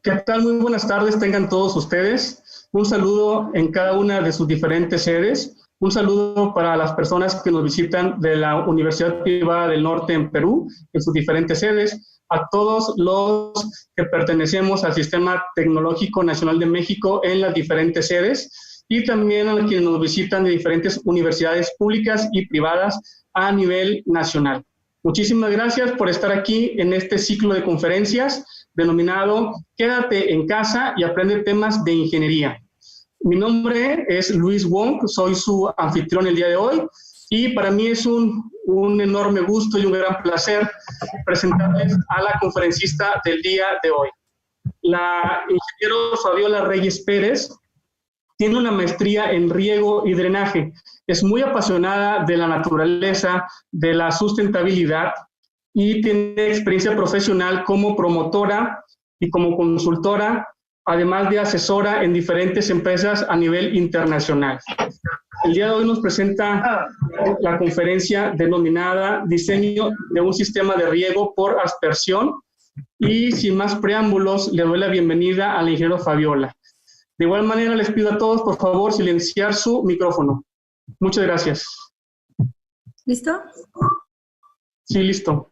¿Qué tal? Muy buenas tardes, tengan todos ustedes. Un saludo en cada una de sus diferentes sedes. Un saludo para las personas que nos visitan de la Universidad Privada del Norte en Perú, en sus diferentes sedes. A todos los que pertenecemos al Sistema Tecnológico Nacional de México en las diferentes sedes. Y también a quienes nos visitan de diferentes universidades públicas y privadas a nivel nacional. Muchísimas gracias por estar aquí en este ciclo de conferencias denominado Quédate en casa y aprende temas de ingeniería. Mi nombre es Luis Wong, soy su anfitrión el día de hoy y para mí es un enorme gusto y un gran placer presentarles a la conferencista del día de hoy. La ingeniero Fabiola Reyes Pérez tiene una maestría en riego y drenaje. Es muy apasionada de la naturaleza, de la sustentabilidad y tiene experiencia profesional como promotora y como consultora, además de asesora en diferentes empresas a nivel internacional. El día de hoy nos presenta la conferencia denominada Diseño de un sistema de riego por aspersión y sin más preámbulos le doy la bienvenida a la ingeniero Fabiola. De igual manera les pido a todos por favor silenciar su micrófono. Muchas gracias. ¿Listo? Sí, listo.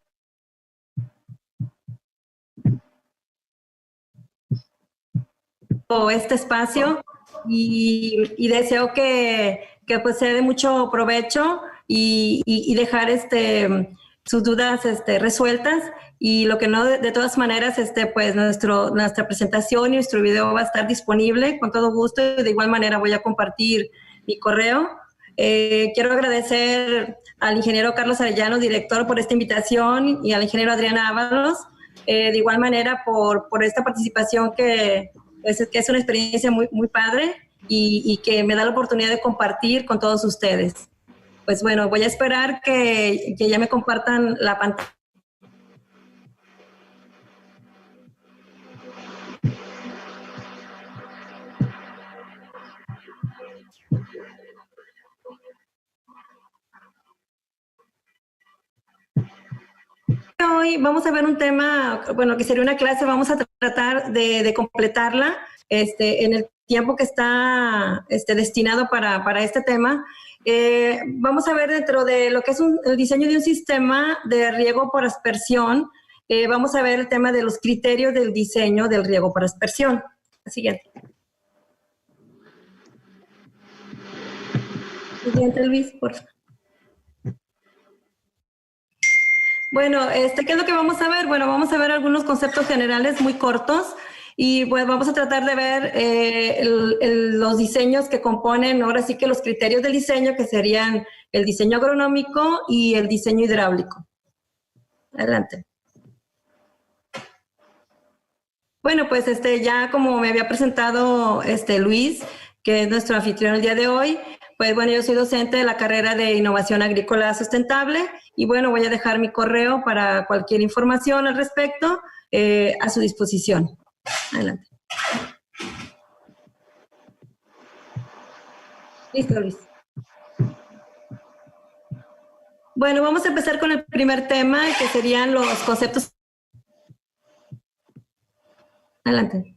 Este espacio y deseo que pues sea de mucho provecho y dejar sus dudas resueltas y lo que no, de todas maneras, pues nuestra presentación y nuestro video va a estar disponible con todo gusto y de igual manera voy a compartir mi correo. Quiero agradecer al ingeniero Carlos Arellano, director, por esta invitación y al ingeniero Adrián Ábalos, de igual manera por esta participación que es una experiencia muy, muy padre y que me da la oportunidad de compartir con todos ustedes. Pues bueno, voy a esperar que ya me compartan la pantalla. Hoy vamos a ver un tema, bueno, que sería una clase, vamos a tratar de completarla en el tiempo que está destinado para este tema. Vamos a ver dentro de lo que es el diseño de un sistema de riego por aspersión, vamos a ver el tema de los criterios del diseño del riego por aspersión. Siguiente. Siguiente, Luis, por favor. Bueno, ¿qué es lo que vamos a ver? Bueno, vamos a ver algunos conceptos generales muy cortos y pues vamos a tratar de ver los diseños que componen, ahora sí que los criterios del diseño, que serían el diseño agronómico y el diseño hidráulico. Adelante. Bueno, pues ya como me había presentado Luis, que es nuestro anfitrión el día de hoy, pues bueno, yo soy docente de la carrera de Innovación Agrícola Sustentable y bueno, voy a dejar mi correo para cualquier información al respecto a su disposición. Adelante. Listo, Luis. Bueno, vamos a empezar con el primer tema, que serían los conceptos. Adelante.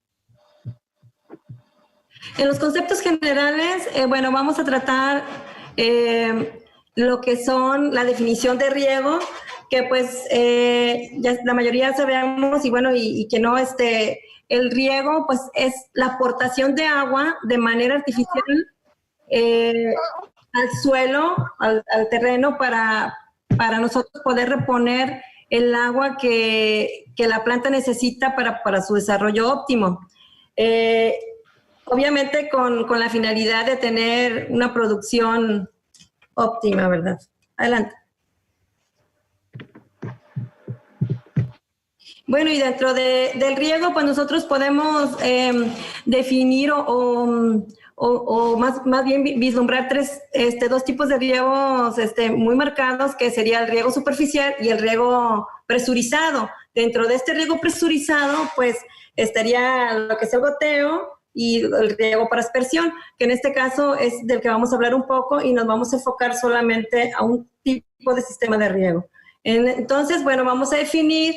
En los conceptos generales, bueno, vamos a tratar lo que son la definición de riego, que pues ya la mayoría sabemos y bueno, y que no, el riego pues es la aportación de agua de manera artificial al suelo, al terreno para nosotros poder reponer el agua que la planta necesita para su desarrollo óptimo. Obviamente con la finalidad de tener una producción óptima, ¿verdad? Adelante. Bueno, y dentro del riego, pues nosotros podemos definir o más bien vislumbrar dos tipos de riegos muy marcados, que sería el riego superficial y el riego presurizado. Dentro de este riego presurizado, pues estaría lo que es el goteo y el riego por aspersión, que en este caso es del que vamos a hablar un poco y nos vamos a enfocar solamente a un tipo de sistema de riego. Entonces, bueno, vamos a definir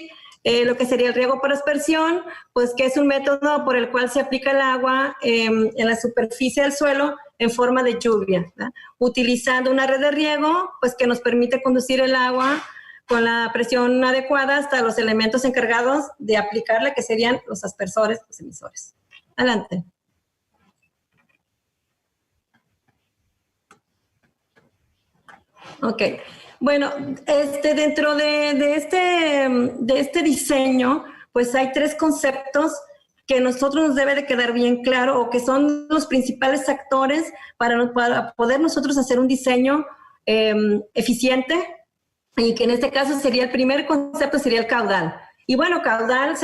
lo que sería el riego por aspersión, pues que es un método por el cual se aplica el agua en la superficie del suelo en forma de lluvia, ¿verdad? Utilizando una red de riego, pues que nos permite conducir el agua con la presión adecuada hasta los elementos encargados de aplicarla, que serían los aspersores, los emisores. Adelante. Ok. Bueno, dentro de este diseño, pues hay 3 conceptos que a nosotros nos debe de quedar bien claro, o que son los principales actores para poder nosotros hacer un diseño eficiente, y que en este caso sería el primer concepto, sería el caudal. Y bueno, caudal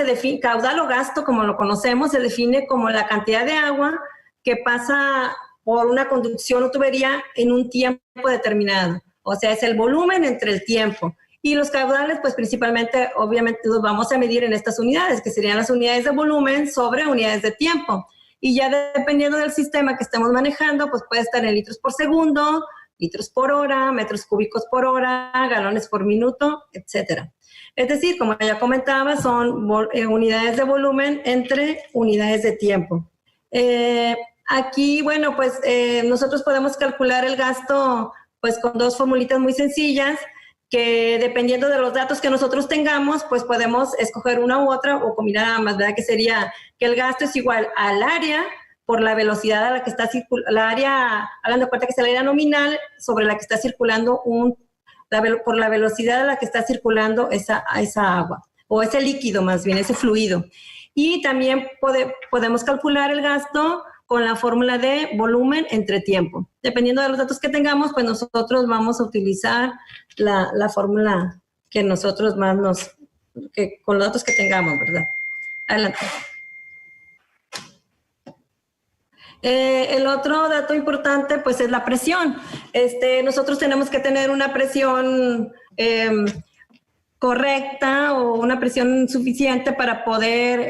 o gasto, como lo conocemos, se define como la cantidad de agua que pasa por una conducción o tubería en un tiempo determinado. O sea, es el volumen entre el tiempo. Y los caudales, pues principalmente, obviamente, los vamos a medir en estas unidades, que serían las unidades de volumen sobre unidades de tiempo. Y ya dependiendo del sistema que estemos manejando, pues puede estar en litros por segundo, litros por hora, metros cúbicos por hora, galones por minuto, etcétera. Es decir, como ya comentaba, son unidades de volumen entre unidades de tiempo. Aquí, bueno, pues nosotros podemos calcular el gasto pues con 2 formulitas muy sencillas, que dependiendo de los datos que nosotros tengamos, pues podemos escoger una u otra o combinar ambas, ¿verdad? Que sería que el gasto es igual al área por la velocidad a la que está circulando, la área, hagan de cuenta que es el área nominal sobre la que está circulando por la velocidad a la que está circulando esa agua, o ese líquido más bien, ese fluido. Y también podemos calcular el gasto con la fórmula de volumen entre tiempo. Dependiendo de los datos que tengamos, pues nosotros vamos a utilizar la fórmula que nosotros con los datos que tengamos, ¿verdad? Adelante. El otro dato importante, pues, es la presión. Nosotros tenemos que tener una presión correcta o una presión suficiente para poder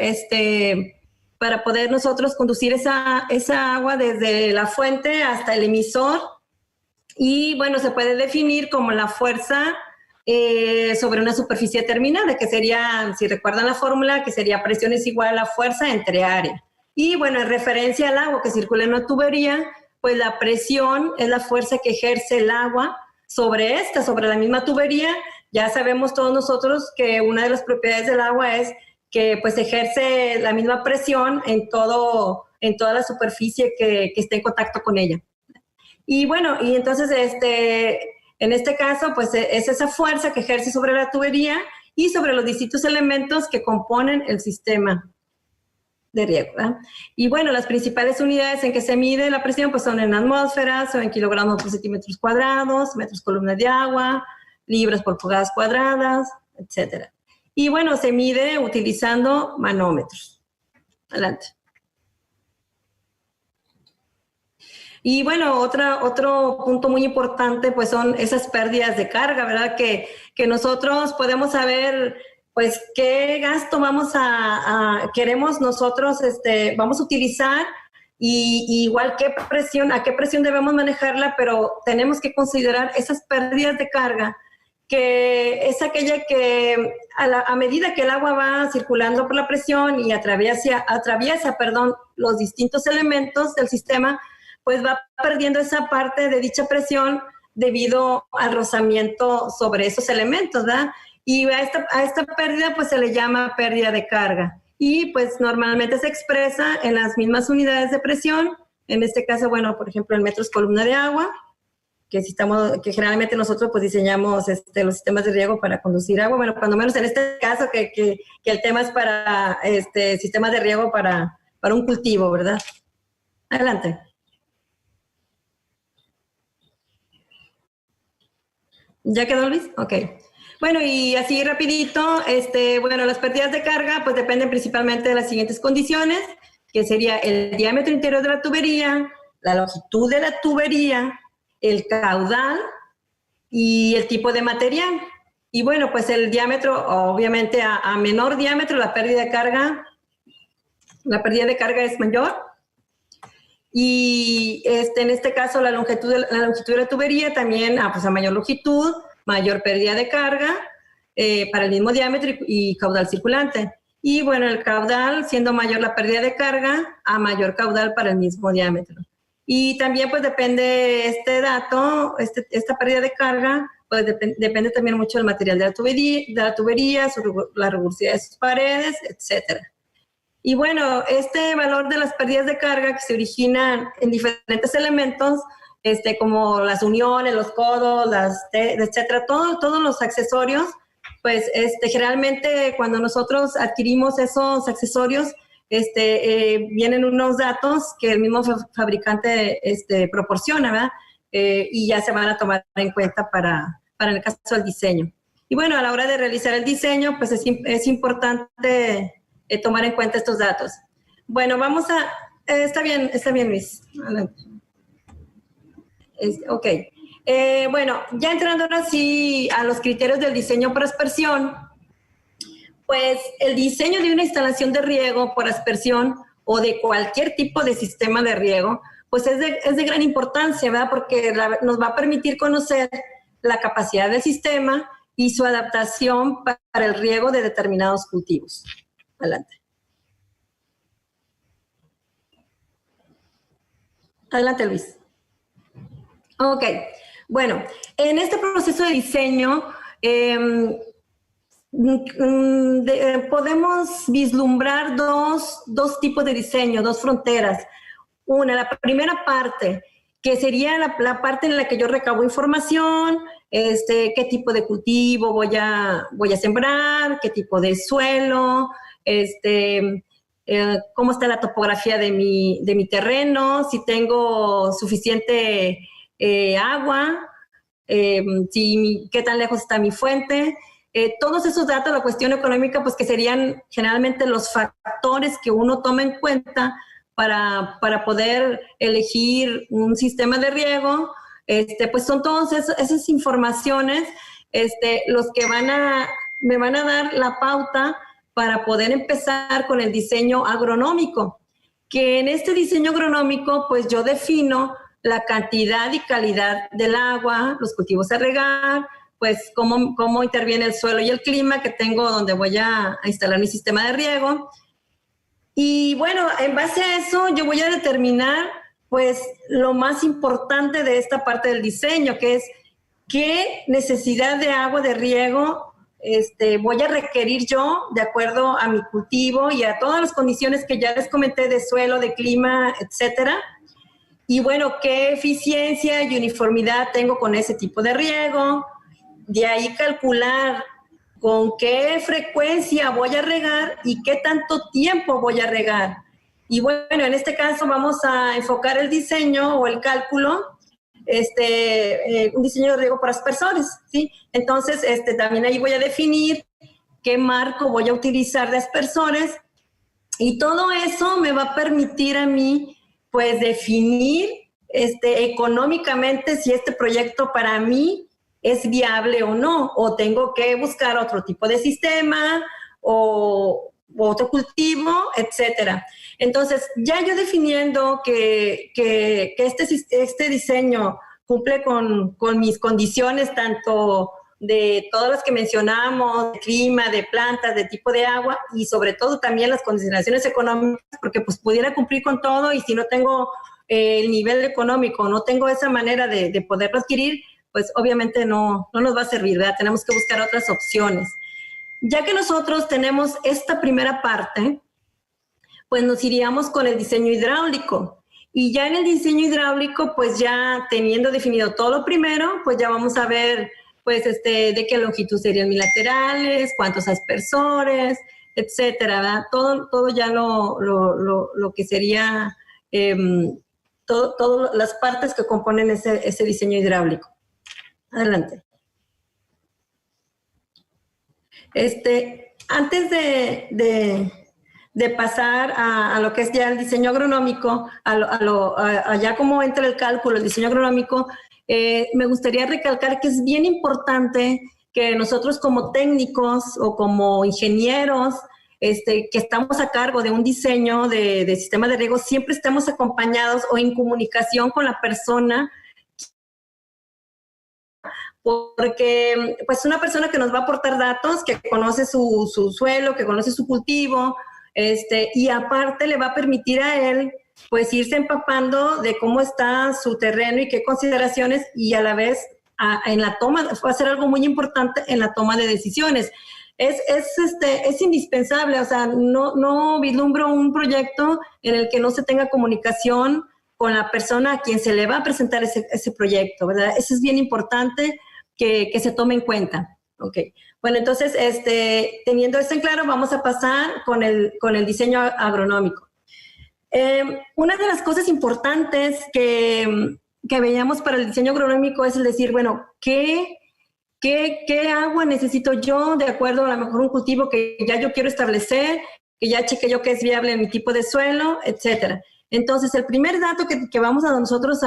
nosotros conducir esa agua desde la fuente hasta el emisor. Y bueno, se puede definir como la fuerza sobre una superficie determinada, que sería, si recuerdan la fórmula, que sería presión es igual a fuerza entre área. Y bueno, en referencia al agua que circula en una tubería, pues la presión es la fuerza que ejerce el agua sobre la misma tubería. Ya sabemos todos nosotros que una de las propiedades del agua es que pues ejerce la misma presión en toda la superficie que esté en contacto con ella. Y bueno, y entonces en este caso pues es esa fuerza que ejerce sobre la tubería y sobre los distintos elementos que componen el sistema de riego, ¿verdad? Y bueno, las principales unidades en que se mide la presión pues son en atmósferas o en kilogramos por centímetros cuadrados, metros columna de agua, libras por pulgadas cuadradas, etcétera. Y bueno, se mide utilizando manómetros. Adelante. Y bueno, otro punto muy importante pues son esas pérdidas de carga, ¿verdad? Que nosotros podemos saber pues qué gasto queremos nosotros, vamos a utilizar y igual a qué presión debemos manejarla, pero tenemos que considerar esas pérdidas de carga, que es aquella que a medida que el agua va circulando por la presión y atraviesa los distintos elementos del sistema, pues va perdiendo esa parte de dicha presión debido al rozamiento sobre esos elementos, ¿verdad? Y a esta pérdida pues se le llama pérdida de carga. Y pues normalmente se expresa en las mismas unidades de presión. En este caso, bueno, por ejemplo, en metros columna de agua, que generalmente nosotros pues diseñamos los sistemas de riego para conducir agua. Bueno, cuando menos en este caso que el tema es para sistemas de riego para un cultivo, ¿verdad? Adelante. ¿Ya quedó, Luis? Ok. Bueno, y así rapidito, bueno, las pérdidas de carga pues dependen principalmente de las siguientes condiciones, que sería el diámetro interior de la tubería, la longitud de la tubería, el caudal y el tipo de material. Y bueno, pues el diámetro, obviamente a menor diámetro la pérdida de carga es mayor. Y en este caso la longitud de la tubería también, pues a mayor longitud, mayor pérdida de carga. para el mismo diámetro y caudal circulante. Y bueno, el caudal, siendo mayor la pérdida de carga, a mayor caudal para el mismo diámetro. Y también pues depende este dato, esta pérdida de carga, pues depende también mucho del material de la tubería, la rigurosidad de sus paredes, etcétera. Y bueno, este valor de las pérdidas de carga que se originan en diferentes elementos, como las uniones, los codos, etcétera, todos los accesorios, pues generalmente cuando nosotros adquirimos esos accesorios, vienen unos datos que el mismo fabricante proporciona, ¿verdad? Y ya se van a tomar en cuenta para el caso del diseño. Y bueno, a la hora de realizar el diseño, pues es importante tomar en cuenta estos datos. Bueno, vamos a... está bien, Luis. Adelante. Ok. Bueno, ya entrando ahora sí a los criterios del diseño por aspersión, pues el diseño de una instalación de riego por aspersión o de cualquier tipo de sistema de riego, pues es de gran importancia, ¿verdad? Porque nos va a permitir conocer la capacidad del sistema y su adaptación para el riego de determinados cultivos. Adelante. Adelante, Luis. Ok. Bueno, en este proceso de diseño podemos vislumbrar dos tipos de diseño, dos fronteras. Una, la primera parte, que sería la parte en la que yo recabo información, qué tipo de cultivo voy a sembrar, qué tipo de suelo, cómo está la topografía de mi terreno, si tengo suficiente agua, qué tan lejos está mi fuente. Todos esos datos, la cuestión económica, pues que serían generalmente los factores que uno toma en cuenta para poder elegir un sistema de riego, pues son todas esas informaciones los que me van a dar la pauta para poder empezar con el diseño agronómico, que en este diseño agronómico pues yo defino la cantidad y calidad del agua, los cultivos a regar, pues cómo interviene el suelo y el clima que tengo donde voy a instalar mi sistema de riego. Y bueno, en base a eso yo voy a determinar pues lo más importante de esta parte del diseño, que es qué necesidad de agua de riego voy a requerir yo de acuerdo a mi cultivo y a todas las condiciones que ya les comenté de suelo, de clima, etcétera. Y bueno, qué eficiencia y uniformidad tengo con ese tipo de riego. De ahí calcular con qué frecuencia voy a regar y qué tanto tiempo voy a regar. Y bueno, en este caso vamos a enfocar el diseño o el cálculo, un diseño de riego por aspersores, ¿sí? Entonces, también ahí voy a definir qué marco voy a utilizar de aspersores y todo eso me va a permitir a mí, pues, definir económicamente si este proyecto para mí es viable o no, o tengo que buscar otro tipo de sistema o otro cultivo, etcétera. Entonces, ya yo definiendo que este diseño cumple con mis condiciones, tanto de todas las que mencionamos, de clima, de plantas, de tipo de agua, y sobre todo también las consideraciones económicas, porque pues pudiera cumplir con todo, y si no tengo el nivel económico, no tengo esa manera de poderlo adquirir, pues obviamente no nos va a servir, ¿verdad? Tenemos que buscar otras opciones. Ya que nosotros tenemos esta primera parte, pues nos iríamos con el diseño hidráulico. Y ya en el diseño hidráulico, pues ya teniendo definido todo lo primero, pues ya vamos a ver, pues, de qué longitud serían mis laterales, cuántos aspersores, etcétera, ¿verdad? Todo ya lo que sería, todas las partes que componen ese diseño hidráulico. Adelante. Antes de pasar a lo que es ya el diseño agronómico, ya como entra el cálculo, el diseño agronómico, me gustaría recalcar que es bien importante que nosotros como técnicos o como ingenieros que estamos a cargo de un diseño de sistema de riego, siempre estemos acompañados o en comunicación con la persona porque pues una persona que nos va a aportar datos, que conoce su suelo, que conoce su cultivo, y aparte le va a permitir a él pues irse empapando de cómo está su terreno y qué consideraciones, y a la vez en la toma, va a ser algo muy importante en la toma de decisiones. Es indispensable, o sea, no vislumbro un proyecto en el que no se tenga comunicación con la persona a quien se le va a presentar ese proyecto, ¿verdad? Eso es bien importante que se tome en cuenta. Ok. Bueno, entonces, teniendo esto en claro, vamos a pasar con el diseño agronómico. Una de las cosas importantes que veíamos para el diseño agronómico es el decir, bueno, ¿qué agua necesito yo de acuerdo a lo mejor un cultivo que ya yo quiero establecer, que ya cheque yo que es viable en mi tipo de suelo, etcétera? Entonces, el primer dato que vamos a nosotros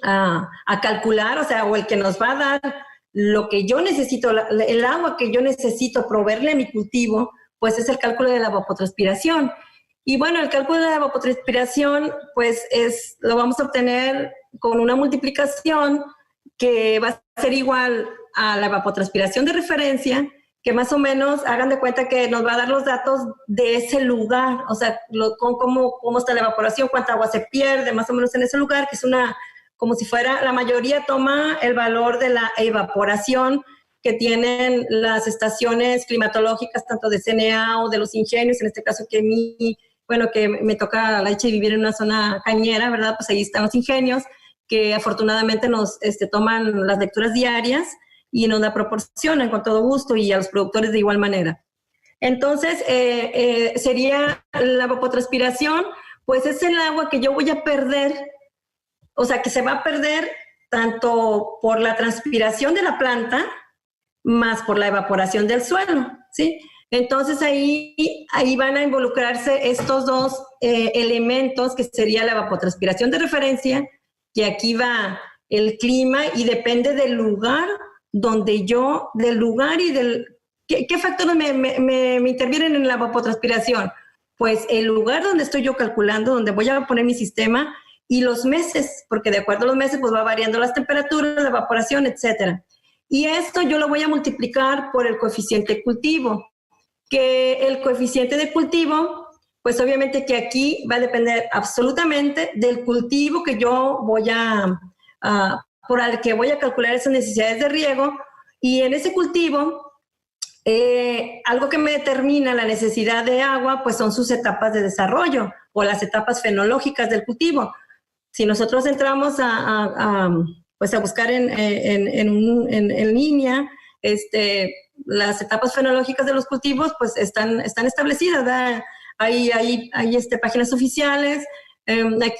a calcular, o sea, o el que nos va a dar lo que yo necesito, el agua que yo necesito proveerle a mi cultivo, pues es el cálculo de la evapotranspiración. Y bueno, el cálculo de la evapotranspiración, pues lo vamos a obtener con una multiplicación que va a ser igual a la evapotranspiración de referencia, que más o menos hagan de cuenta que nos va a dar los datos de ese lugar, o sea, cómo está la evaporación, cuánta agua se pierde, más o menos en ese lugar, que es como si fuera, la mayoría toma el valor de la evaporación que tienen las estaciones climatológicas, tanto de CNA o de los ingenios, en este caso que me toca la leche vivir en una zona cañera, ¿verdad? Pues ahí están los ingenios, que afortunadamente nos toman las lecturas diarias y nos la proporcionan con todo gusto, y a los productores de igual manera. Entonces, sería la evapotranspiración, pues es el agua que yo voy a perder, o sea, que se va a perder tanto por la transpiración de la planta, más por la evaporación del suelo, ¿sí? Entonces ahí van a involucrarse estos dos elementos, que sería la evapotranspiración de referencia, y aquí va el clima, y depende del lugar y ¿qué factores me intervienen en la evapotranspiración? Pues el lugar donde estoy yo calculando, donde voy a poner mi sistema, y los meses, porque de acuerdo a los meses pues va variando las temperaturas, la evaporación, etcétera. Y esto yo lo voy a multiplicar por el coeficiente de cultivo, que el coeficiente de cultivo, pues obviamente que aquí va a depender absolutamente del cultivo que yo voy por el que voy a calcular esas necesidades de riego, y en ese cultivo, algo que me determina la necesidad de agua, pues son sus etapas de desarrollo o las etapas fenológicas del cultivo. Si nosotros entramos a buscar en línea, las etapas fenológicas de los cultivos, pues están establecidas, ¿verdad? Hay páginas oficiales.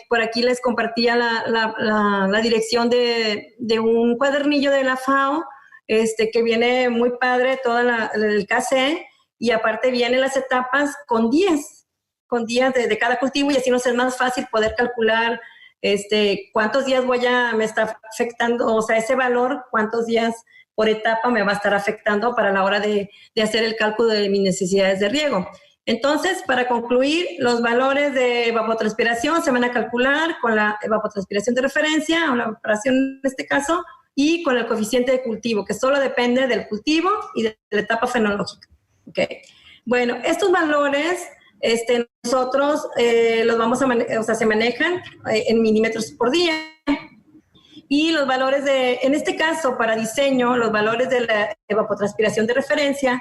Por aquí les compartía la dirección de un cuadernillo de la FAO, que viene muy padre, todo el KC, y aparte vienen las etapas con días de cada cultivo, y así nos es más fácil poder calcular cuántos días me está afectando, o sea, ese valor, cuántos días por etapa me va a estar afectando para la hora de hacer el cálculo de mis necesidades de riego. Entonces, para concluir, los valores de evapotranspiración se van a calcular con la evapotranspiración de referencia, o la evaporación en este caso, y con el coeficiente de cultivo, que solo depende del cultivo y de la etapa fenológica. Okay. Bueno, estos valores nosotros los vamos a manejar, o sea, se manejan en milímetros por día. Y los valores en este caso, para diseño, los valores de la evapotranspiración de referencia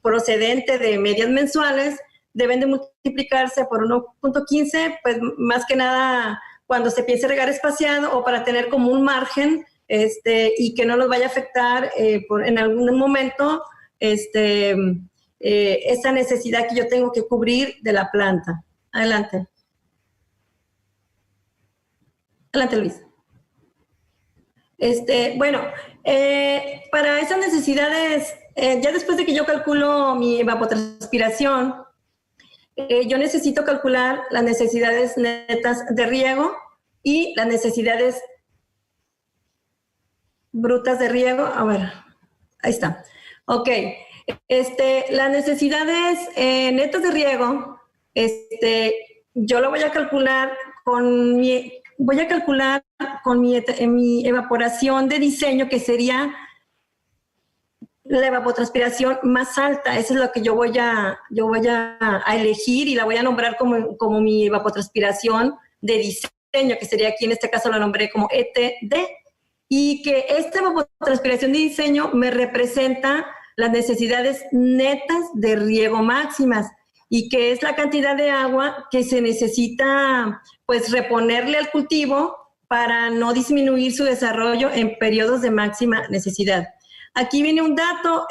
procedente de medias mensuales deben de multiplicarse por 1.15, pues más que nada cuando se piense regar espaciado, o para tener como un margen y que no nos vaya a afectar en algún momento esa necesidad que yo tengo que cubrir de la planta. Adelante. Adelante, Luis. Bueno, para esas necesidades, ya después de que yo calculo mi evapotranspiración, yo necesito calcular las necesidades netas de riego y las necesidades brutas de riego. A ver, ahí está. Ok. Las necesidades netas de riego, yo lo voy a calcular con voy a calcular con mi evaporación de diseño, que sería la evapotranspiración más alta. Esa es lo que yo voy a elegir y la voy a nombrar como mi evapotranspiración de diseño, que sería aquí en este caso la nombré como ETD. Y que esta evapotranspiración de diseño me representa las necesidades netas de riego máximas, y que es la cantidad de agua que se necesita pues reponerle al cultivo para no disminuir su desarrollo en periodos de máxima necesidad. Aquí viene un dato,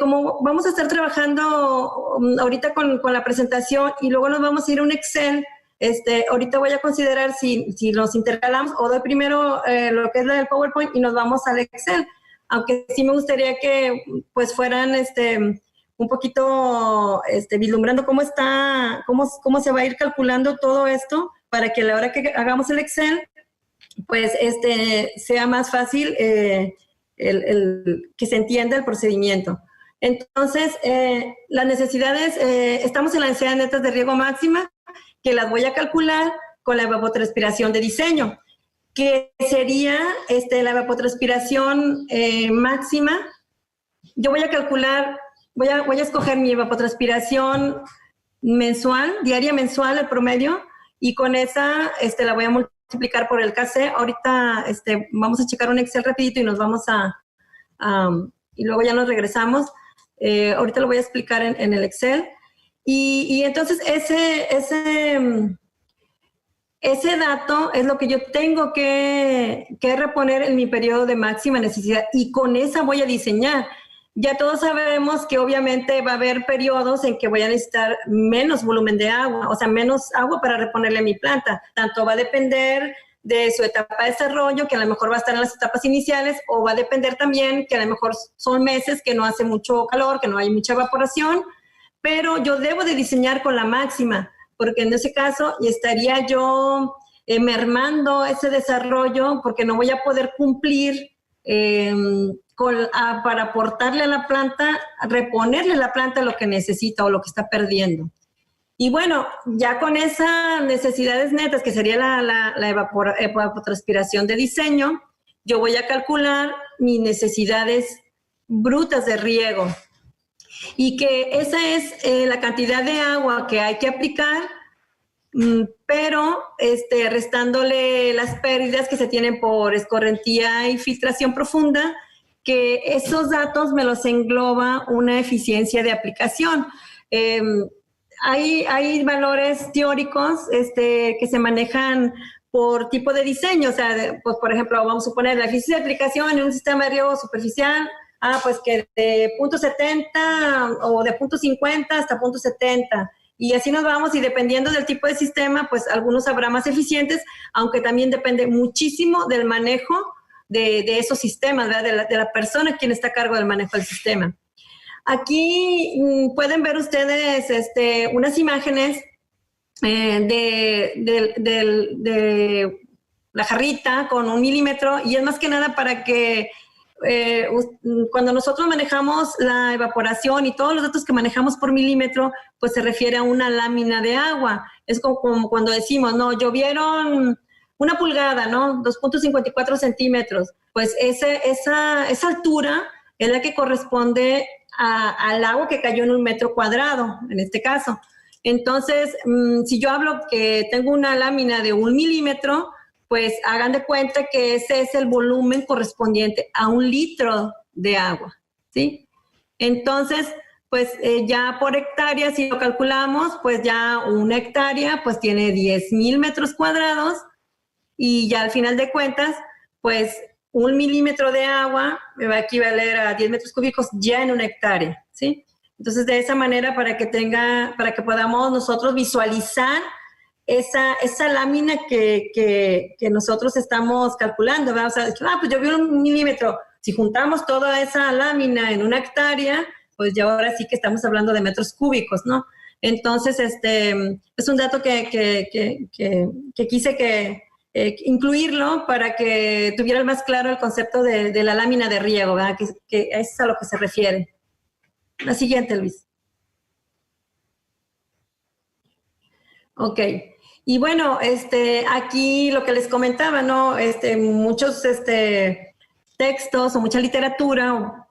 como vamos a estar trabajando ahorita con la presentación y luego nos vamos a ir a un Excel, ahorita voy a considerar si los intercalamos o doy primero lo que es la del PowerPoint y nos vamos al Excel, aunque sí me gustaría que pues fueran un poquito vislumbrando cómo se va a ir calculando todo esto para que a la hora que hagamos el Excel pues sea más fácil que se entienda el procedimiento. Entonces, las necesidades, estamos en las necesidades netas de riego máxima, que las voy a calcular con la evapotranspiración de diseño, que sería la evapotranspiración máxima. Yo voy a calcular, voy a escoger mi evapotranspiración mensual, diaria mensual, el promedio, y con esa la voy a multiplicar por el KC. Ahorita vamos a checar un Excel rapidito y nos vamos y luego ya nos regresamos. Ahorita lo voy a explicar en el Excel. Y entonces ese dato es lo que yo tengo que reponer en mi periodo de máxima necesidad, y con esa voy a diseñar. Ya todos sabemos que obviamente va a haber periodos en que voy a necesitar menos volumen de agua, o sea, menos agua para reponerle a mi planta. Tanto va a depender de su etapa de desarrollo, que a lo mejor va a estar en las etapas iniciales, o va a depender también que a lo mejor son meses que no hace mucho calor, que no hay mucha evaporación, pero yo debo de diseñar con la máxima, porque en ese caso estaría yo mermando ese desarrollo, porque no voy a poder cumplir para aportarle a la planta, reponerle a la planta lo que necesita o lo que está perdiendo. Y bueno, ya con esas necesidades netas, que sería la evapotranspiración de diseño, yo voy a calcular mis necesidades brutas de riego, y que esa es la cantidad de agua que hay que aplicar, pero restándole las pérdidas que se tienen por escorrentía y filtración profunda, que esos datos me los engloba una eficiencia de aplicación. Hay valores teóricos que se manejan por tipo de diseño, o sea, pues por ejemplo, vamos a suponer la eficiencia de aplicación en un sistema de riego superficial, pues que de 0.70 o de 0.50 hasta 0.70. Y así nos vamos, y dependiendo del tipo de sistema, pues algunos habrá más eficientes, aunque también depende muchísimo del manejo de esos sistemas, ¿verdad? De la persona quien está a cargo del manejo del sistema. Aquí pueden ver ustedes unas imágenes de la jarrita con 1 milímetro, y es más que nada para que cuando nosotros manejamos la evaporación y todos los datos que manejamos por milímetro, pues se refiere a una lámina de agua. Es como cuando decimos, no, llovieron 1 pulgada, ¿no? 2.54 centímetros. Pues esa altura es la que corresponde al agua que cayó en 1 metro cuadrado, en este caso. Entonces, si yo hablo que tengo una lámina de 1 milímetro, pues hagan de cuenta que ese es el volumen correspondiente a 1 litro de agua, ¿sí? Entonces, pues ya por hectárea, si lo calculamos, pues ya 1 hectárea pues tiene 10,000 metros cuadrados, y ya al final de cuentas, pues 1 milímetro de agua me va a equivaler a 10 metros cúbicos ya en 1 hectárea, ¿sí? Entonces, de esa manera, para que podamos nosotros visualizar esa lámina que nosotros estamos calculando, ¿verdad? O sea, pues yo vi 1 milímetro. Si juntamos toda esa lámina en 1 hectárea, pues ya ahora sí que estamos hablando de metros cúbicos, ¿no? Entonces, es un dato que quise incluirlo para que tuvieran más claro el concepto de la lámina de riego, ¿verdad? Que es a lo que se refiere. La siguiente, Luis. Ok. Y bueno, aquí lo que les comentaba, ¿no? Muchos textos o mucha literatura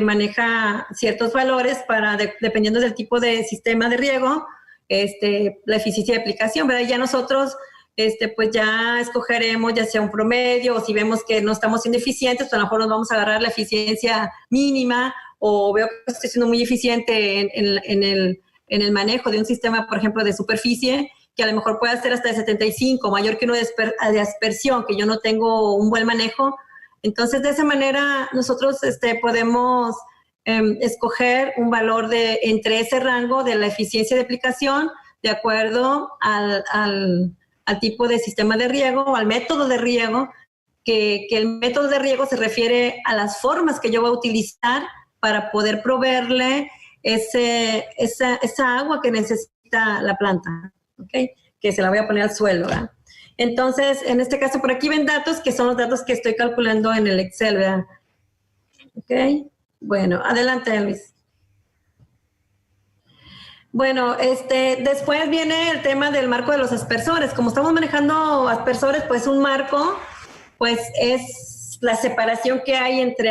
maneja ciertos valores para, dependiendo del tipo de sistema de riego, la eficiencia de aplicación, ¿verdad? Ya nosotros, pues ya escogeremos ya sea un promedio, o si vemos que no estamos siendo eficientes, pues a lo mejor nos vamos a agarrar la eficiencia mínima, o veo que estoy siendo muy eficiente en el manejo de un sistema, por ejemplo, de superficie, que a lo mejor puede ser hasta de 75, mayor que uno de aspersión, que yo no tengo un buen manejo. Entonces, de esa manera, nosotros podemos escoger un valor entre ese rango de la eficiencia de aplicación, de acuerdo al tipo de sistema de riego o al método de riego, que el método de riego se refiere a las formas que yo voy a utilizar para poder proveerle esa agua que necesita la planta, ¿okay? Que se la voy a poner al suelo, ¿verdad? Entonces, en este caso, por aquí ven datos que son los datos que estoy calculando en el Excel, ¿verdad? ¿Ok? Bueno, adelante, Luis. Bueno, después viene el tema del marco de los aspersores. Como estamos manejando aspersores, pues un marco, pues es la separación que hay entre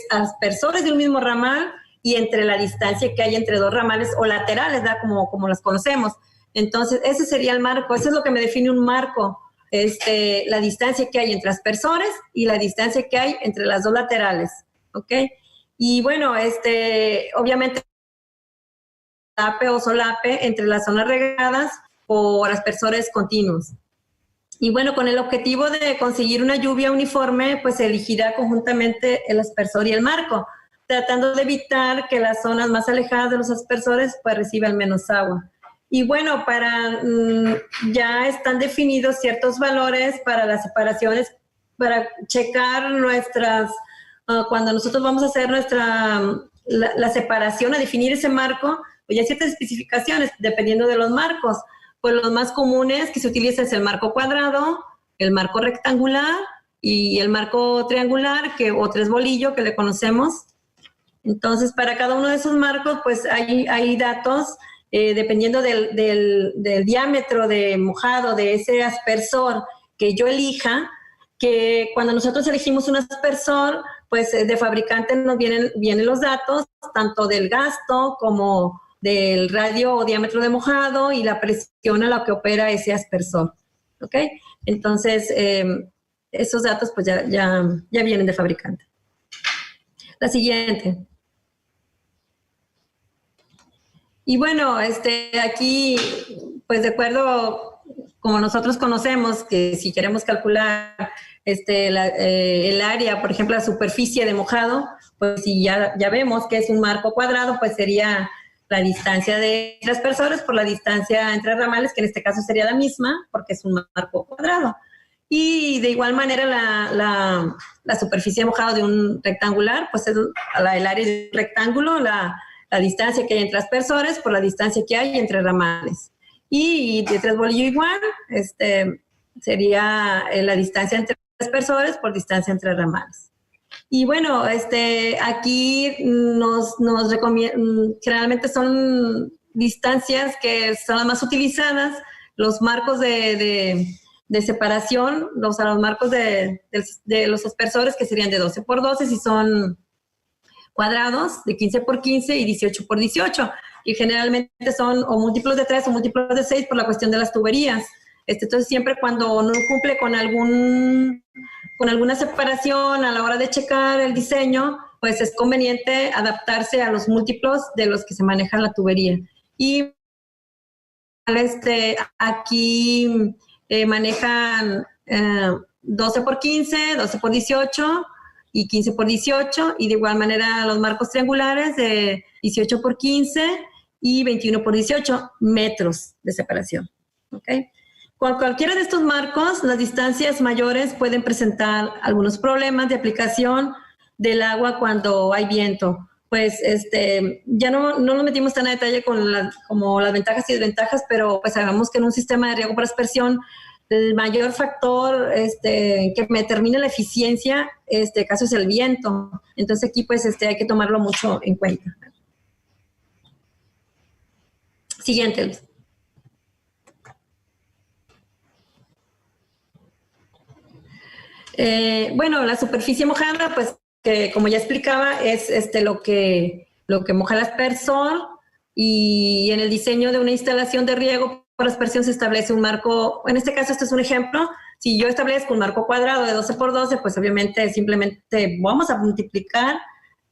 aspersores de un mismo ramal y entre la distancia que hay entre dos ramales o laterales, ¿verdad? Como las conocemos. Entonces, ese sería el marco. Eso es lo que me define un marco. La distancia que hay entre aspersores y la distancia que hay entre las dos laterales, ¿ok? Y bueno, obviamente solape o solape entre las zonas regadas por aspersores continuos. Y bueno, con el objetivo de conseguir una lluvia uniforme, pues se elegirá conjuntamente el aspersor y el marco, tratando de evitar que las zonas más alejadas de los aspersores pues reciban menos agua. Y bueno, ya están definidos ciertos valores para las separaciones, para checar cuando nosotros vamos a hacer la separación, a definir ese marco, pues ya hay ciertas especificaciones dependiendo de los marcos. Pues los más comunes que se utilizan es el marco cuadrado, el marco rectangular y el marco triangular, o tres bolillo, que le conocemos. Entonces, para cada uno de esos marcos, pues hay datos, dependiendo del diámetro de mojado de ese aspersor que yo elija, que cuando nosotros elegimos un aspersor, pues de fabricante nos vienen los datos, tanto del gasto como del radio o diámetro de mojado y la presión a la que opera ese aspersor, ¿ok? Entonces, esos datos pues ya vienen de fabricante. La siguiente. Y bueno, aquí, pues de acuerdo, como nosotros conocemos, que si queremos calcular el área, por ejemplo, la superficie de mojado, pues si ya vemos que es un marco cuadrado, pues sería la distancia de aspersores por la distancia entre ramales, que en este caso sería la misma, porque es un marco cuadrado. Y de igual manera la superficie de mojado de un rectangular, pues es el área de un rectángulo, la distancia que hay entre aspersores por la distancia que hay entre ramales. Y de tres bolillo igual, sería la distancia entre aspersores por distancia entre ramales. Y bueno, aquí nos recomiendan, generalmente son distancias que son las más utilizadas, los marcos de separación, los marcos de los aspersores, que serían de 12 por 12 si son cuadrados, de 15 por 15 y 18 por 18. Y generalmente son o múltiplos de 3 o múltiplos de 6 por la cuestión de las tuberías. Entonces, siempre cuando no cumple con alguna separación a la hora de checar el diseño, pues es conveniente adaptarse a los múltiplos de los que se maneja la tubería. Y aquí manejan 12 por 15, 12 por 18 y 15 por 18, y de igual manera los marcos triangulares de 18 por 15 y 21 por 18 metros de separación. ¿Okay? Con cualquiera de estos marcos, las distancias mayores pueden presentar algunos problemas de aplicación del agua cuando hay viento. Pues ya no nos metimos tan a detalle como las ventajas y desventajas, pero pues sabemos que en un sistema de riego por aspersión, el mayor factor que me determina la eficiencia, caso es el viento. Entonces aquí pues hay que tomarlo mucho en cuenta. Siguiente, Luis. Bueno, la superficie mojada, pues, que como ya explicaba, es lo que moja el aspersor, y en el diseño de una instalación de riego por aspersión se establece un marco. En este caso, este es un ejemplo. Si yo establezco un marco cuadrado de 12 por 12, pues obviamente simplemente vamos a multiplicar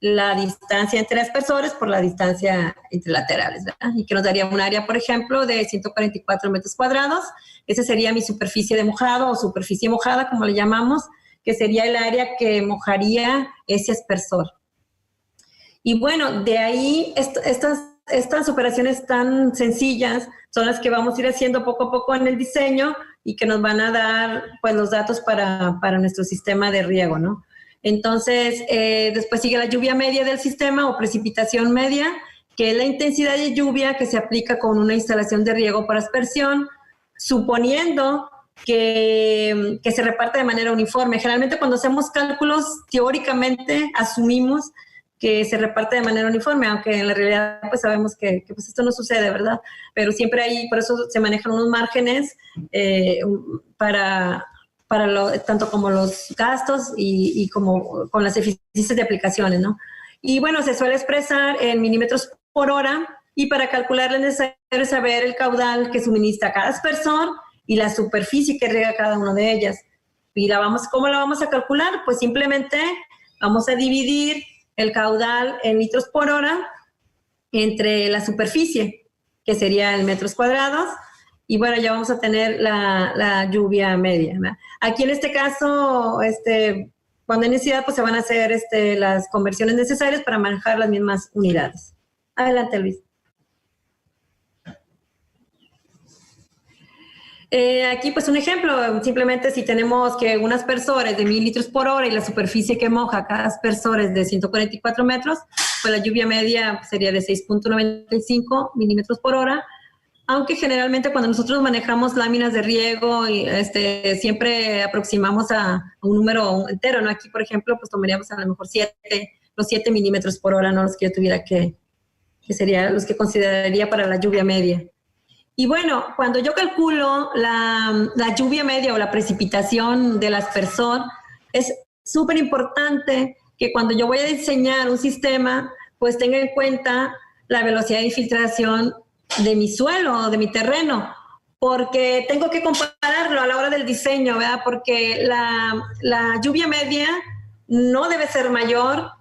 la distancia entre aspersores por la distancia entre laterales, ¿verdad? Y que nos daría un área, por ejemplo, de 144 metros cuadrados. Esa sería mi superficie de mojado o superficie mojada, como le llamamos, que sería el área que mojaría ese aspersor. Y bueno, de ahí estas operaciones tan sencillas son las que vamos a ir haciendo poco a poco en el diseño y que nos van a dar, pues, los datos para nuestro sistema de riego, ¿no? Entonces, después sigue la lluvia media del sistema o precipitación media, que es la intensidad de lluvia que se aplica con una instalación de riego por aspersión, suponiendo que se reparte de manera uniforme. Generalmente cuando hacemos cálculos, teóricamente asumimos que se reparte de manera uniforme, aunque en la realidad pues sabemos que pues esto no sucede, ¿verdad? Pero siempre hay, por eso se manejan unos márgenes para tanto como los gastos y como con las eficiencias de aplicaciones, ¿no? Y bueno, se suele expresar en milímetros por hora, y para calcularla es necesario saber el caudal que suministra cada aspersor y la superficie que riega cada una de ellas. Y ¿cómo la vamos a calcular? Pues simplemente vamos a dividir el caudal en litros por hora entre la superficie, que sería en metros cuadrados, y bueno, ya vamos a tener la lluvia media, ¿verdad? Aquí en este caso, cuando hay necesidad, pues se van a hacer las conversiones necesarias para manejar las mismas unidades. Adelante, Luis. Aquí pues un ejemplo, simplemente si tenemos que un aspersor es de 1000 litros por hora y la superficie que moja cada aspersor es de 144 metros, pues la lluvia media sería de 6.95 milímetros por hora, aunque generalmente cuando nosotros manejamos láminas de riego, siempre aproximamos a un número entero, ¿no? Aquí, por ejemplo, pues tomaríamos a lo mejor los 7 milímetros por hora, no los que yo tuviera que serían los que consideraría para la lluvia media. Y bueno, cuando yo calculo la lluvia media o la precipitación del aspersor, es súper importante que cuando yo voy a diseñar un sistema, pues tenga en cuenta la velocidad de infiltración de mi suelo, de mi terreno, porque tengo que compararlo a la hora del diseño, ¿verdad? Porque la lluvia media no debe ser mayor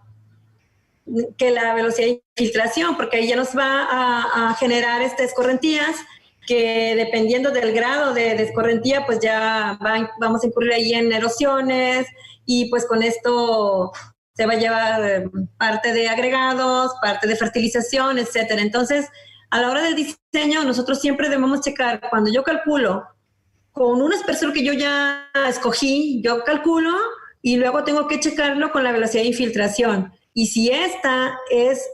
que la velocidad de infiltración, porque ahí ya nos va a generar escorrentías que, dependiendo del grado de escorrentía, pues ya vamos a incurrir ahí en erosiones, y pues con esto se va a llevar parte de agregados, parte de fertilización, etcétera. Entonces, a la hora del diseño, nosotros siempre debemos checar, cuando yo calculo con un aspersor que yo ya escogí, yo calculo y luego tengo que checarlo con la velocidad de infiltración. Y si esta es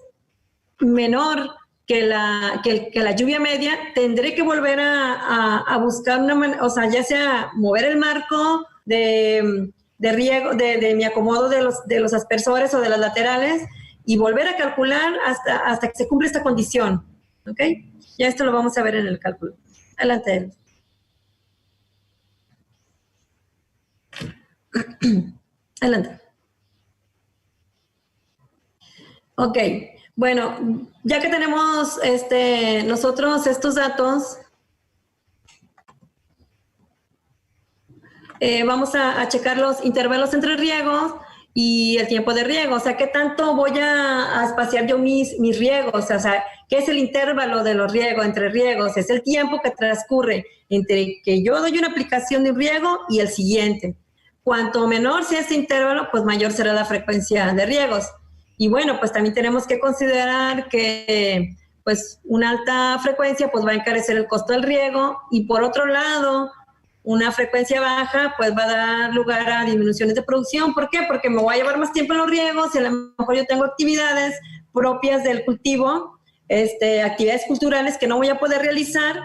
menor que la lluvia media, tendré que volver a buscar una manera, o sea, ya sea mover el marco de riego, de mi acomodo de los aspersores o de las laterales, y volver a calcular hasta que se cumpla esta condición. ¿Ok? Ya esto lo vamos a ver en el cálculo. Adelante. Adelante. Ok, bueno, ya que tenemos nosotros estos datos, vamos a checar los intervalos entre riegos y el tiempo de riego. O sea, ¿qué tanto voy a espaciar yo mis riegos? O sea, ¿qué es el intervalo de los riegos, entre riegos? Es el tiempo que transcurre entre que yo doy una aplicación de un riego y el siguiente. Cuanto menor sea este intervalo, pues mayor será la frecuencia de riegos. Y bueno, pues también tenemos que considerar que pues una alta frecuencia pues va a encarecer el costo del riego, y por otro lado, una frecuencia baja pues va a dar lugar a disminuciones de producción. ¿Por qué? Porque me voy a llevar más tiempo en los riegos, y a lo mejor yo tengo actividades propias del cultivo, actividades culturales que no voy a poder realizar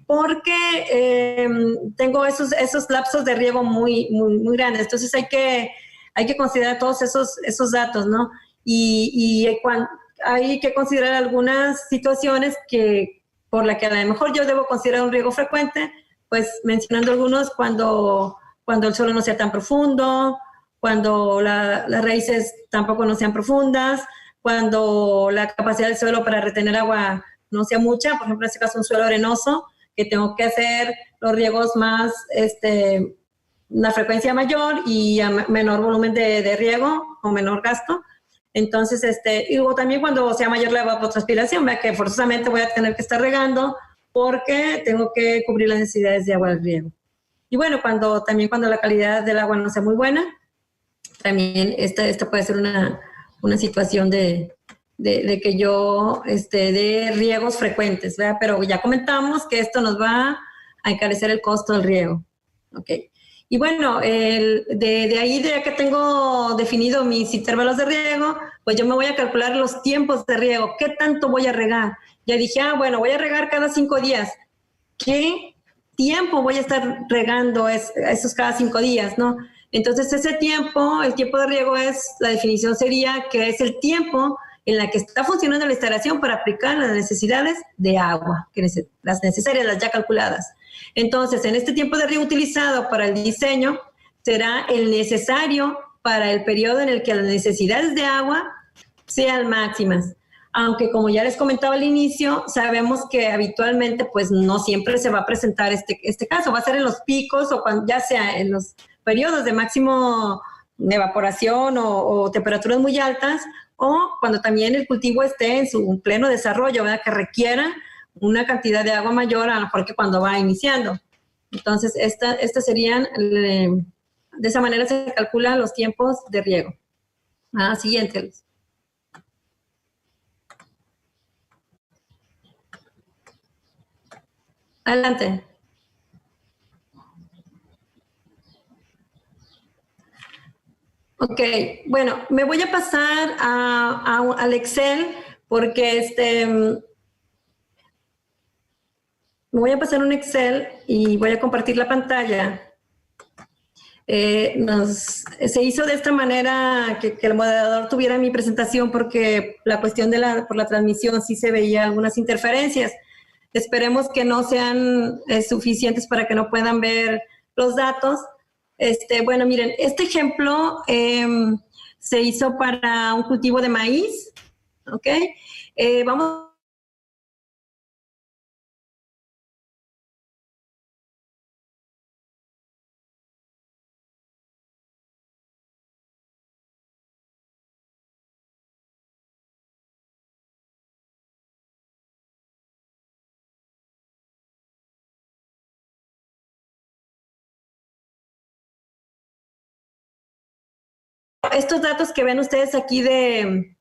porque tengo esos lapsos de riego muy, muy, muy grandes. Entonces hay que considerar todos esos datos, ¿no? Y hay que considerar algunas situaciones por la que a lo mejor yo debo considerar un riego frecuente, pues mencionando algunos, cuando cuando el suelo no sea tan profundo, cuando las raíces tampoco no sean profundas, cuando la capacidad del suelo para retener agua no sea mucha, por ejemplo, en este caso un suelo arenoso, que tengo que hacer los riegos más, una frecuencia mayor y a menor volumen de riego o menor gasto. Entonces, y luego también cuando sea mayor la evapotranspiración, vea que forzosamente voy a tener que estar regando porque tengo que cubrir las necesidades de agua del riego. Y bueno, cuando la calidad del agua no sea muy buena, también esta puede ser una situación de que yo dé riegos frecuentes, ¿verdad? Pero ya comentamos que esto nos va a encarecer el costo del riego. Ok. Y bueno, de ahí, de que tengo definido mis intervalos de riego, pues yo me voy a calcular los tiempos de riego. ¿Qué tanto voy a regar? Ya dije, bueno, voy a regar cada 5 días. ¿Qué tiempo voy a estar regando esos cada 5 días, no? Entonces, ese tiempo, el tiempo de riego la definición sería que es el tiempo en la que está funcionando la instalación para aplicar las necesidades de agua, las necesarias, las ya calculadas. Entonces, en este tiempo de riego utilizado para el diseño, será el necesario para el periodo en el que las necesidades de agua sean máximas. Aunque, como ya les comentaba al inicio, sabemos que habitualmente pues no siempre se va a presentar este caso. Va a ser en los picos o ya sea en los periodos de máximo de evaporación o temperaturas muy altas, o cuando también el cultivo esté en su pleno desarrollo, ¿verdad? Que requiera una cantidad de agua mayor a lo mejor que cuando va iniciando. Entonces, estas serían, de esa manera se calculan los tiempos de riego. Siguiente. Adelante. Ok, bueno, me voy a pasar al Excel porque me voy a pasar un Excel y voy a compartir la pantalla. Se hizo de esta manera que el moderador tuviera mi presentación porque la cuestión por la transmisión sí se veía algunas interferencias. Esperemos que no sean suficientes para que no puedan ver los datos. Bueno, miren, este ejemplo se hizo para un cultivo de maíz, ¿ok? Vamos estos datos que ven ustedes aquí de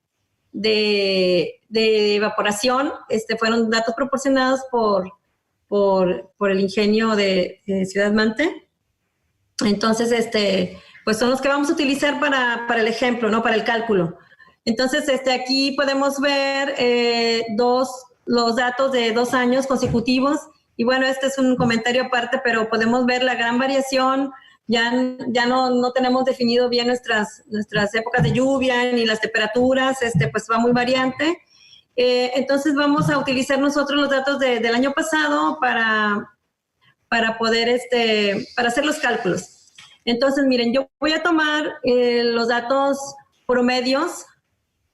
evaporación, fueron datos proporcionados por el ingenio de Ciudad Mante. Entonces, pues son los que vamos a utilizar para el ejemplo, ¿no? Para el cálculo. Entonces, aquí podemos ver los datos de 2 años consecutivos. Y bueno, este es un comentario aparte, pero podemos ver la gran variación. Ya no tenemos definido bien nuestras épocas de lluvia ni las temperaturas, pues va muy variante. Entonces vamos a utilizar nosotros los datos del año pasado para poder, para hacer los cálculos. Entonces, miren, yo voy a tomar los datos promedios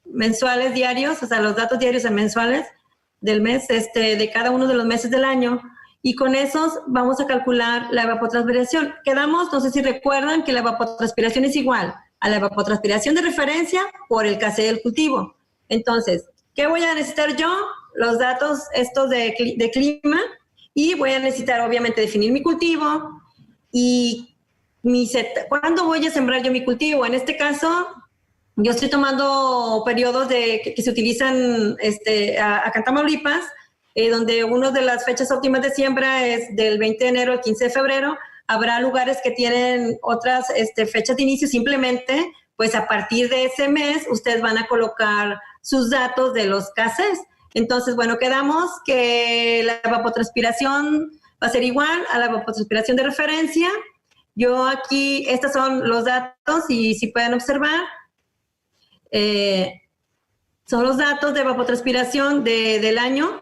mensuales, diarios, o sea, los datos diarios y mensuales del mes, de cada uno de los meses del año, y con esos vamos a calcular la evapotranspiración. Quedamos, no sé si recuerdan, que la evapotranspiración es igual a la evapotranspiración de referencia por el KC del cultivo. Entonces, ¿qué voy a necesitar yo? Los datos estos de clima, y voy a necesitar, obviamente, definir mi cultivo y ¿cuándo voy a sembrar yo mi cultivo? En este caso, yo estoy tomando periodos que se utilizan acá en Tamaulipas, donde una de las fechas óptimas de siembra es del 20 de enero al 15 de febrero. Habrá lugares que tienen otras fechas de inicio. Simplemente, pues a partir de ese mes, ustedes van a colocar sus datos de los KCs. Entonces, bueno, quedamos que la evapotranspiración va a ser igual a la evapotranspiración de referencia. Yo aquí, estos son los datos, y si pueden observar, son los datos de evapotranspiración del año.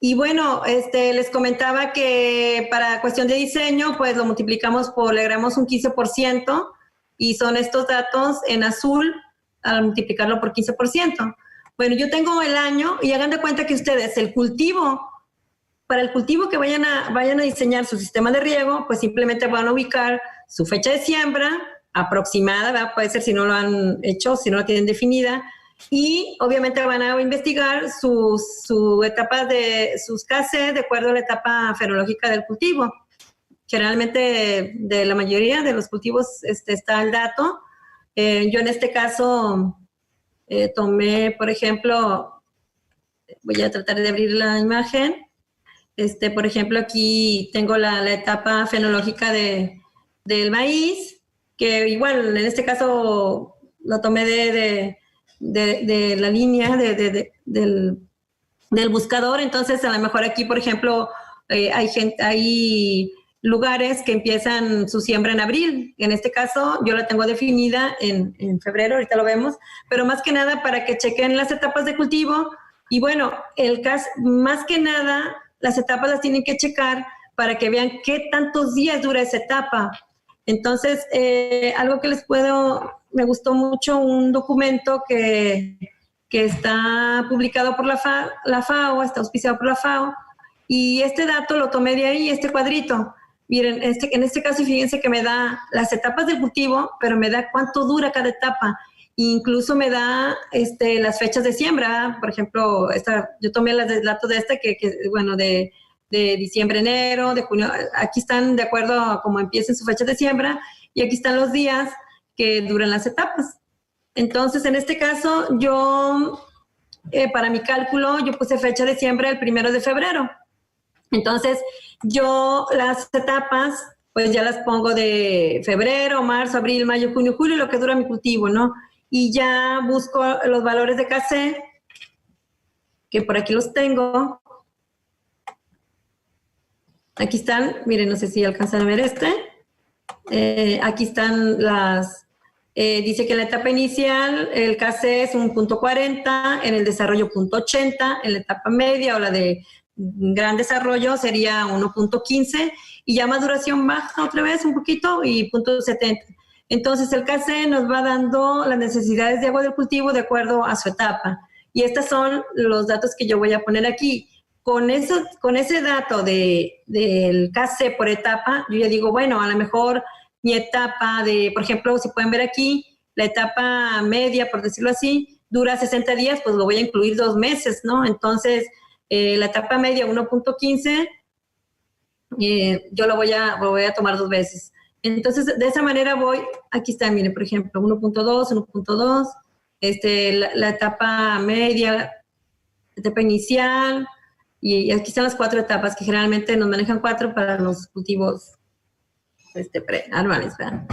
Y bueno, les comentaba que para cuestión de diseño, pues lo multiplicamos le agregamos un 15%, y son estos datos en azul al multiplicarlo por 15%. Bueno, yo tengo el año, y hagan de cuenta que ustedes, para el cultivo que vayan a diseñar su sistema de riego, pues simplemente van a ubicar su fecha de siembra aproximada, ¿verdad? Puede ser si no lo han hecho, si no la tienen definida, y obviamente van a investigar su etapa sus KC de acuerdo a la etapa fenológica del cultivo. Generalmente de la mayoría de los cultivos está el dato. Yo en este caso tomé, por ejemplo, voy a tratar de abrir la imagen. Por ejemplo, aquí tengo la etapa fenológica del maíz, que igual en este caso lo tomé de la línea del buscador. Entonces, a lo mejor aquí, por ejemplo, hay lugares que empiezan su siembra en abril. En este caso, yo la tengo definida en febrero, ahorita lo vemos, pero más que nada para que chequen las etapas de cultivo. Y bueno, más que nada, las etapas las tienen que checar para que vean qué tantos días dura esa etapa. Entonces, algo que me gustó mucho, un documento que está publicado por la FAO, está auspiciado por la FAO, y este dato lo tomé de ahí, este cuadrito. Miren, en este caso, fíjense que me da las etapas del cultivo, pero me da cuánto dura cada etapa. Incluso me da las fechas de siembra. Por ejemplo, yo tomé las datos de de diciembre, enero, de junio. Aquí están de acuerdo a cómo empiecen su fecha de siembra, y aquí están los días que duran las etapas. Entonces, en este caso, yo, para mi cálculo, yo puse fecha de siembra el 1 de febrero. Entonces, yo las etapas, pues ya las pongo de febrero, marzo, abril, mayo, junio, julio, lo que dura mi cultivo, ¿no? Y ya busco los valores de KC, que por aquí los tengo. Aquí están, miren, no sé si alcanzan a ver aquí están dice que en la etapa inicial el KC es un 0.40, en el desarrollo 0.80, en la etapa media o la de gran desarrollo sería 1.15, y ya maduración baja otra vez un poquito y 0.70. Entonces el KC nos va dando las necesidades de agua del cultivo de acuerdo a su etapa. Y estos son los datos que yo voy a poner aquí. Con ese dato del KC por etapa, yo ya digo, bueno, a lo mejor mi etapa por ejemplo, si pueden ver aquí, la etapa media, por decirlo así, dura 60 días, pues lo voy a incluir 2 meses, ¿no? Entonces, la etapa media 1.15, yo lo voy a tomar 2 veces. Entonces, de esa manera aquí está, miren, por ejemplo, 1.2, la etapa media, la etapa inicial, y aquí están las 4 etapas, que generalmente nos manejan 4 para los cultivos anuales, ¿verdad?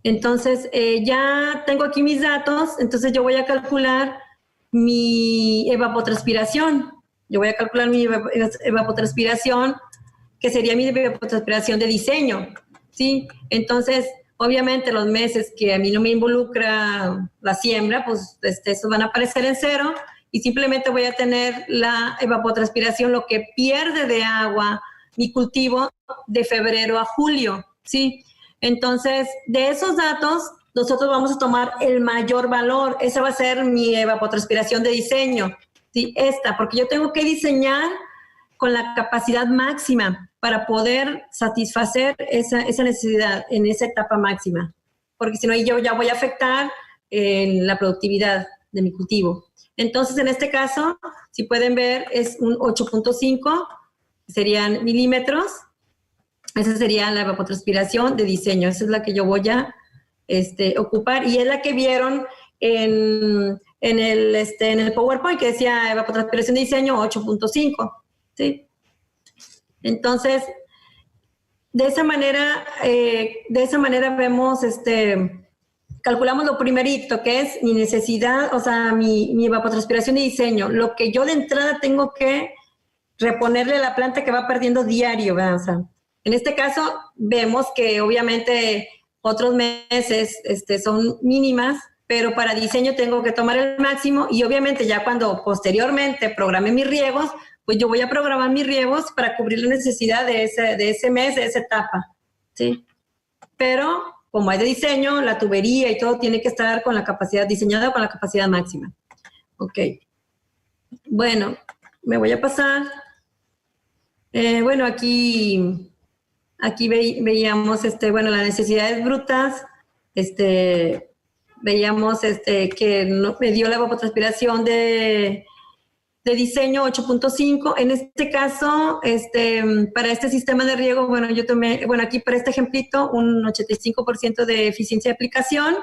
Entonces, ya tengo aquí mis datos, entonces yo voy a calcular mi evapotranspiración. Yo voy a calcular mi evapotranspiración, que sería mi evapotranspiración de diseño, ¿sí? Entonces, obviamente, los meses que a mí no me involucra la siembra, pues esos van a aparecer en 0, y simplemente voy a tener la evapotranspiración, lo que pierde de agua mi cultivo de febrero a julio, ¿sí? Entonces, de esos datos, nosotros vamos a tomar el mayor valor. Esa va a ser mi evapotranspiración de diseño, ¿sí? Porque yo tengo que diseñar con la capacidad máxima para poder satisfacer esa necesidad en esa etapa máxima, porque si no, yo ya voy a afectar la productividad de mi cultivo. Entonces, en este caso, si pueden ver, es un 8.5, serían milímetros. Esa sería la evapotranspiración de diseño. Esa es la que yo voy a ocupar, y es la que vieron en el PowerPoint, que decía evapotranspiración de diseño 8.5, ¿sí? Entonces, de esa manera vemos, calculamos lo primerito, que es mi necesidad, o sea, mi evapotranspiración de diseño, lo que yo de entrada tengo que reponerle a la planta que va perdiendo diario, ¿verdad? O sea, en este caso vemos que obviamente otros meses son mínimas, pero para diseño tengo que tomar el máximo, y obviamente ya cuando posteriormente programe mis riegos, pues yo voy a programar mis riegos para cubrir la necesidad de ese mes, de esa etapa, ¿sí? Pero como es de diseño, la tubería y todo tiene que estar con la capacidad diseñada con la capacidad máxima. Ok. Bueno, me voy a pasar. Bueno, aquí veíamos, bueno, las necesidades brutas, veíamos, que me dio la evapotranspiración de diseño 8.5. En este caso, para este sistema de riego, bueno, yo tomé, bueno, aquí para este ejemplito, un 85% de eficiencia de aplicación,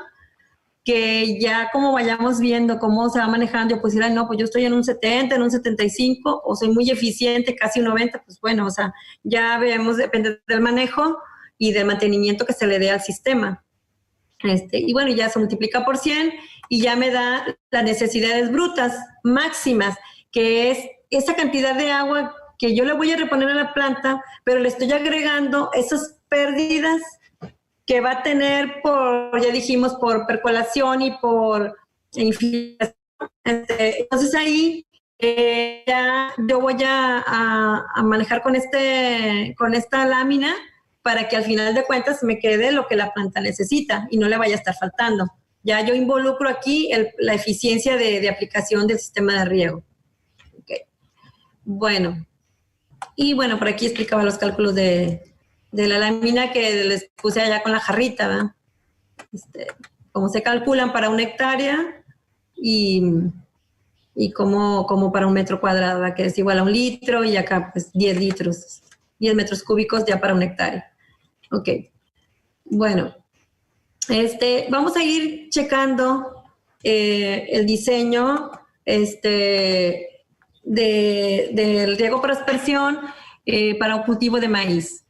que ya como vayamos viendo cómo se va manejando, pues dirán, no, pues yo estoy en un 70, en un 75, o soy muy eficiente, casi un 90, pues bueno, o sea, ya vemos, depende del manejo y del mantenimiento que se le dé al sistema. Y bueno, ya se multiplica por 100 y ya me da las necesidades brutas máximas, que es esa cantidad de agua que yo le voy a reponer a la planta, pero le estoy agregando esas pérdidas que va a tener ya dijimos, por percolación y por infiltración. Entonces ahí ya yo voy a manejar con esta lámina para que al final de cuentas me quede lo que la planta necesita y no le vaya a estar faltando. Ya yo involucro aquí la eficiencia de aplicación del sistema de riego. Okay. Bueno, y bueno, por aquí explicaba los cálculos de la lámina que les puse allá con la jarrita, ¿verdad? Cómo se calculan para 1 hectárea y como para 1 metro cuadrado, ¿verdad? Que es igual a 1 litro, y acá pues 10 litros, 10 metros cúbicos ya para 1 hectárea. Ok, bueno, vamos a ir checando el diseño del riego por aspersión para un cultivo de maíz.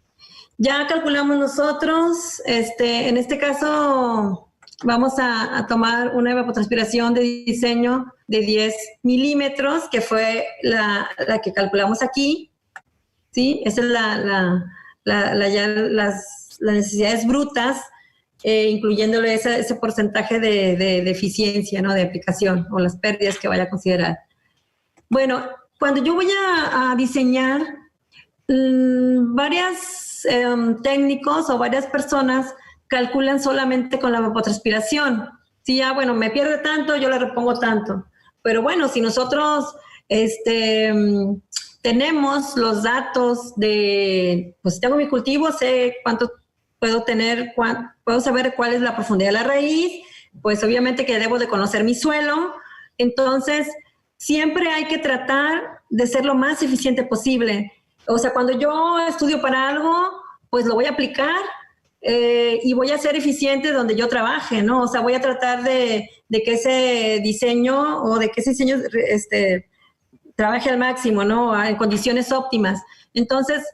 Ya calculamos nosotros, en este caso vamos a tomar una evapotranspiración de diseño de 10 milímetros, que fue la que calculamos aquí, ¿sí? Esa es las necesidades brutas, incluyéndole ese porcentaje de eficiencia, ¿no? De aplicación, o las pérdidas que vaya a considerar. Bueno, cuando yo voy a diseñar, varias técnicos o varias personas calculan solamente con la evapotranspiración. Si ya, bueno, me pierde tanto, yo le repongo tanto. Pero bueno, si nosotros tenemos los datos pues si tengo mi cultivo, sé cuánto puedo tener, puedo saber cuál es la profundidad de la raíz, pues obviamente que debo de conocer mi suelo. Entonces, siempre hay que tratar de ser lo más eficiente posible. O sea, cuando yo estudio para algo, pues lo voy a aplicar y voy a ser eficiente donde yo trabaje, ¿no? O sea, voy a tratar de que ese diseño trabaje al máximo, ¿no? En condiciones óptimas. Entonces,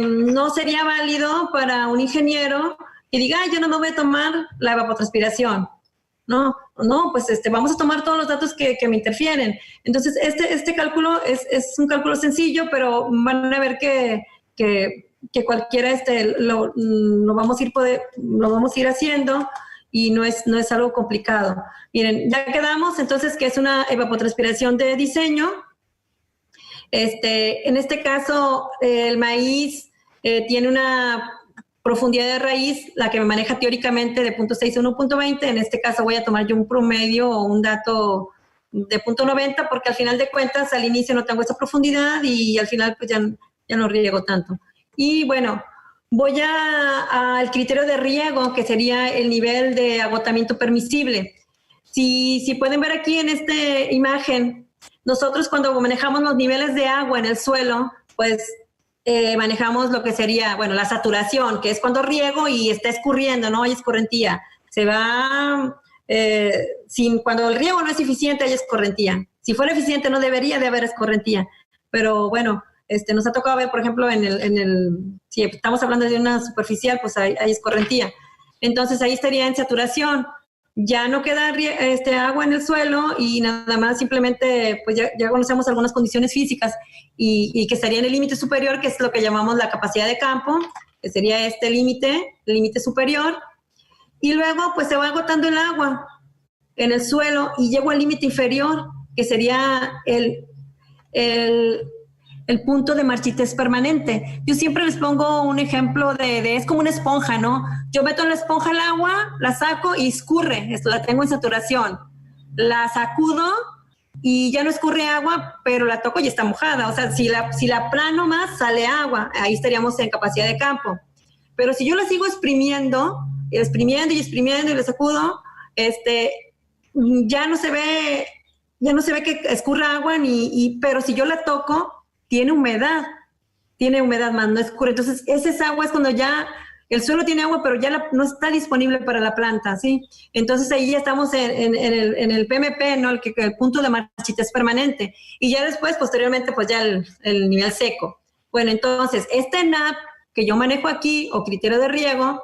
no sería válido para un ingeniero que diga, yo no me voy a tomar la evapotranspiración. No, pues vamos a tomar todos los datos que me interfieren. Entonces, este cálculo es un cálculo sencillo, pero van a ver que cualquiera lo vamos a ir haciendo, y no es algo complicado. Miren, ya quedamos entonces que es una evapotranspiración de diseño. En este caso, el maíz tiene una profundidad de raíz, la que me maneja teóricamente de 0.6 a 1.20. En este caso voy a tomar yo un promedio o un dato de 0.90, porque al final de cuentas al inicio no tengo esa profundidad y al final pues ya no riego tanto. Y bueno, voy al criterio de riego, que sería el nivel de agotamiento permisible. Si pueden ver aquí en esta imagen, nosotros cuando manejamos los niveles de agua en el suelo, pues manejamos lo que sería, bueno, la saturación, que es cuando riego y está escurriendo, no hay escorrentía. Se va, cuando el riego no es eficiente, hay escorrentía. Si fuera eficiente, no debería de haber escorrentía. Pero bueno, nos ha tocado ver, por ejemplo, si estamos hablando de una superficial, pues hay escorrentía. Entonces ahí estaría en saturación. Ya no queda agua en el suelo y nada más, simplemente pues ya conocemos algunas condiciones físicas y que estaría en el límite superior, que es lo que llamamos la capacidad de campo, que sería el límite superior, y luego pues se va agotando el agua en el suelo y llego al límite inferior, que sería el punto de marchitez permanente. Yo siempre les pongo un ejemplo es como una esponja, ¿no? Yo meto en la esponja el agua, la saco y escurre, esto la tengo en saturación. La sacudo y ya no escurre agua, pero la toco y está mojada. O sea, si la plano más, sale agua. Ahí estaríamos en capacidad de campo. Pero si yo la sigo exprimiendo y le sacudo, ya no se ve que escurra agua, pero si yo la toco, tiene humedad más, no escurre. Entonces, esa agua es cuando ya el suelo tiene agua, pero ya no está disponible para la planta, ¿sí? Entonces, ahí ya estamos en el PMP, ¿no? El punto de marchitez permanente. Y ya después, posteriormente, pues ya el nivel seco. Bueno, entonces, NAP que yo manejo aquí, o criterio de riego,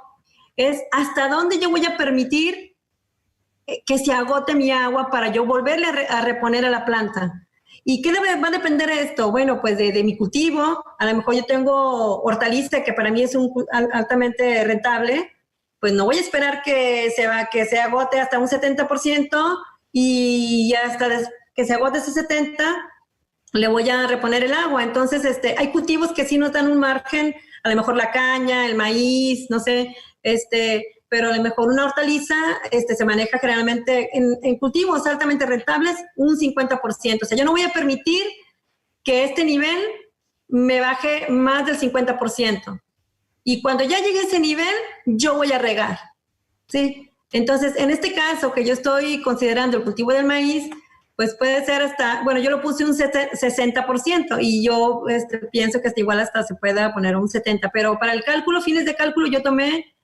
es hasta dónde yo voy a permitir que se agote mi agua para yo volverle a reponer a la planta. ¿Y qué va a depender de esto? Bueno, pues de mi cultivo. A lo mejor yo tengo hortaliza, que para mí es altamente rentable. Pues no voy a esperar que se agote hasta un 70% y ya hasta que se agote ese 70% le voy a reponer el agua. Entonces, hay cultivos que sí nos dan un margen, a lo mejor la caña, el maíz, no sé, pero a lo mejor una hortaliza se maneja generalmente en cultivos altamente rentables un 50%. O sea, yo no voy a permitir que este nivel me baje más del 50%. Y cuando ya llegue a ese nivel, yo voy a regar, ¿sí? Entonces, en este caso que yo estoy considerando el cultivo del maíz, pues puede ser hasta, bueno, yo lo puse un 60% y yo pienso que hasta igual hasta se pueda poner un 70%, pero para el cálculo, fines de cálculo, yo tomé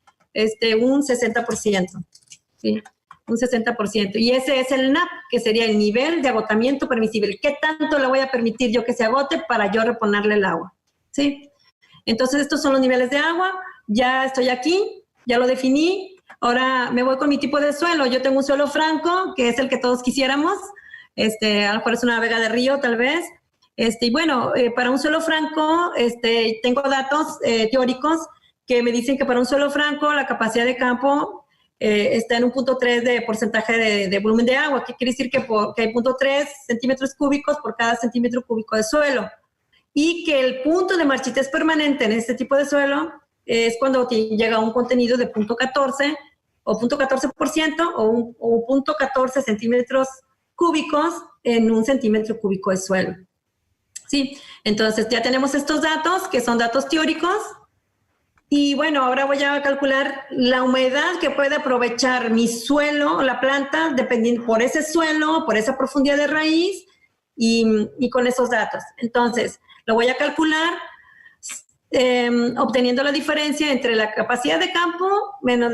un 60%, ¿sí? Un 60%. Y ese es el NAP, que sería el nivel de agotamiento permisible. ¿Qué tanto le voy a permitir yo que se agote para yo reponerle el agua? ¿Sí? Entonces, estos son los niveles de agua. Ya estoy aquí, ya lo definí. Ahora me voy con mi tipo de suelo. Yo tengo un suelo franco, que es el que todos quisiéramos. A lo mejor es una vega de río, tal vez. Y bueno, para un suelo franco, tengo datos teóricos que me dicen que para un suelo franco la capacidad de campo está en un 0.3 de porcentaje de volumen de agua, que quiere decir que hay 0.3 centímetros cúbicos por cada centímetro cúbico de suelo. Y que el punto de marchitez permanente en este tipo de suelo es cuando llega a un contenido de 0.14 o 0.14% o 0.14 centímetros cúbicos en un centímetro cúbico de suelo. ¿Sí? Entonces ya tenemos estos datos, que son datos teóricos. Y bueno, ahora voy a calcular la humedad que puede aprovechar mi suelo, la planta, dependiendo por ese suelo, por esa profundidad de raíz y con esos datos. Entonces, lo voy a calcular obteniendo la diferencia entre la capacidad de campo menos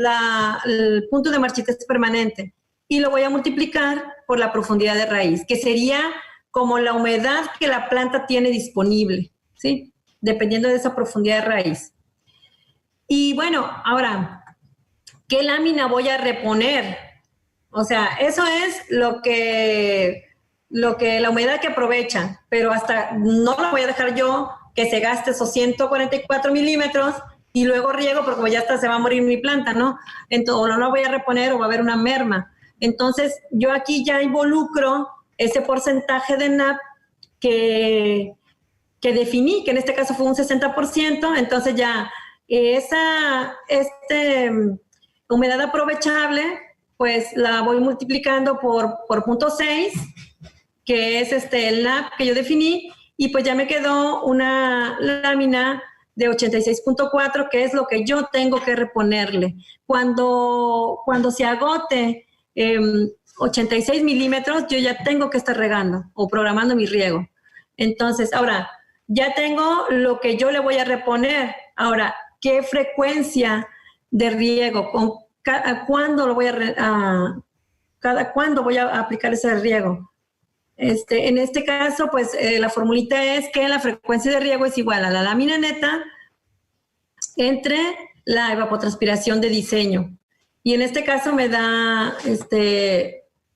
el punto de marchitez permanente. Y lo voy a multiplicar por la profundidad de raíz, que sería como la humedad que la planta tiene disponible, ¿sí? Dependiendo de esa profundidad de raíz. Y bueno, ahora, ¿qué lámina voy a reponer? O sea, eso es la humedad que aprovecha, pero hasta no la voy a dejar yo que se gaste esos 144 milímetros y luego riego porque ya hasta se va a morir mi planta, ¿no? Entonces, no la voy a reponer o va a haber una merma. Entonces, yo aquí ya involucro ese porcentaje de NAP que definí, que en este caso fue un 60%, entonces ya esa humedad aprovechable, pues la voy multiplicando por 0.6, que es el NAP que yo definí, y pues ya me quedó una lámina de 86.4, que es lo que yo tengo que reponerle. Cuando se agote 86 milímetros, yo ya tengo que estar regando o programando mi riego. Entonces, ahora, ya tengo lo que yo le voy a reponer. Ahora, ¿qué frecuencia de riego? ¿Cuándo lo voy cada cuándo voy a aplicar ese riego? En este caso, pues la formulita es que la frecuencia de riego es igual a la lámina neta entre la evapotranspiración de diseño. Y en este caso me da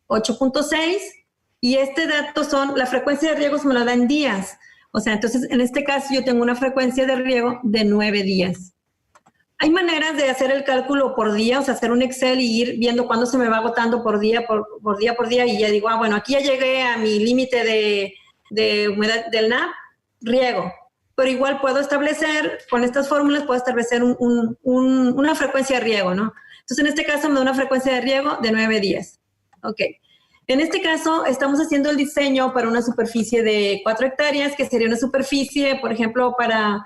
8.6 y dato la frecuencia de riego me la da en días. O sea, entonces en este caso yo tengo una frecuencia de riego de 9 días. Hay maneras de hacer el cálculo por día, o sea, hacer un Excel y ir viendo cuándo se me va agotando por día, y ya digo, bueno, aquí ya llegué a mi límite de humedad del NAP, riego. Pero igual puedo establecer, con estas fórmulas puedo establecer una frecuencia de riego, ¿no? Entonces, en este caso me da una frecuencia de riego de 9 días. Ok. En este caso, estamos haciendo el diseño para una superficie de 4 hectáreas, que sería una superficie, por ejemplo, para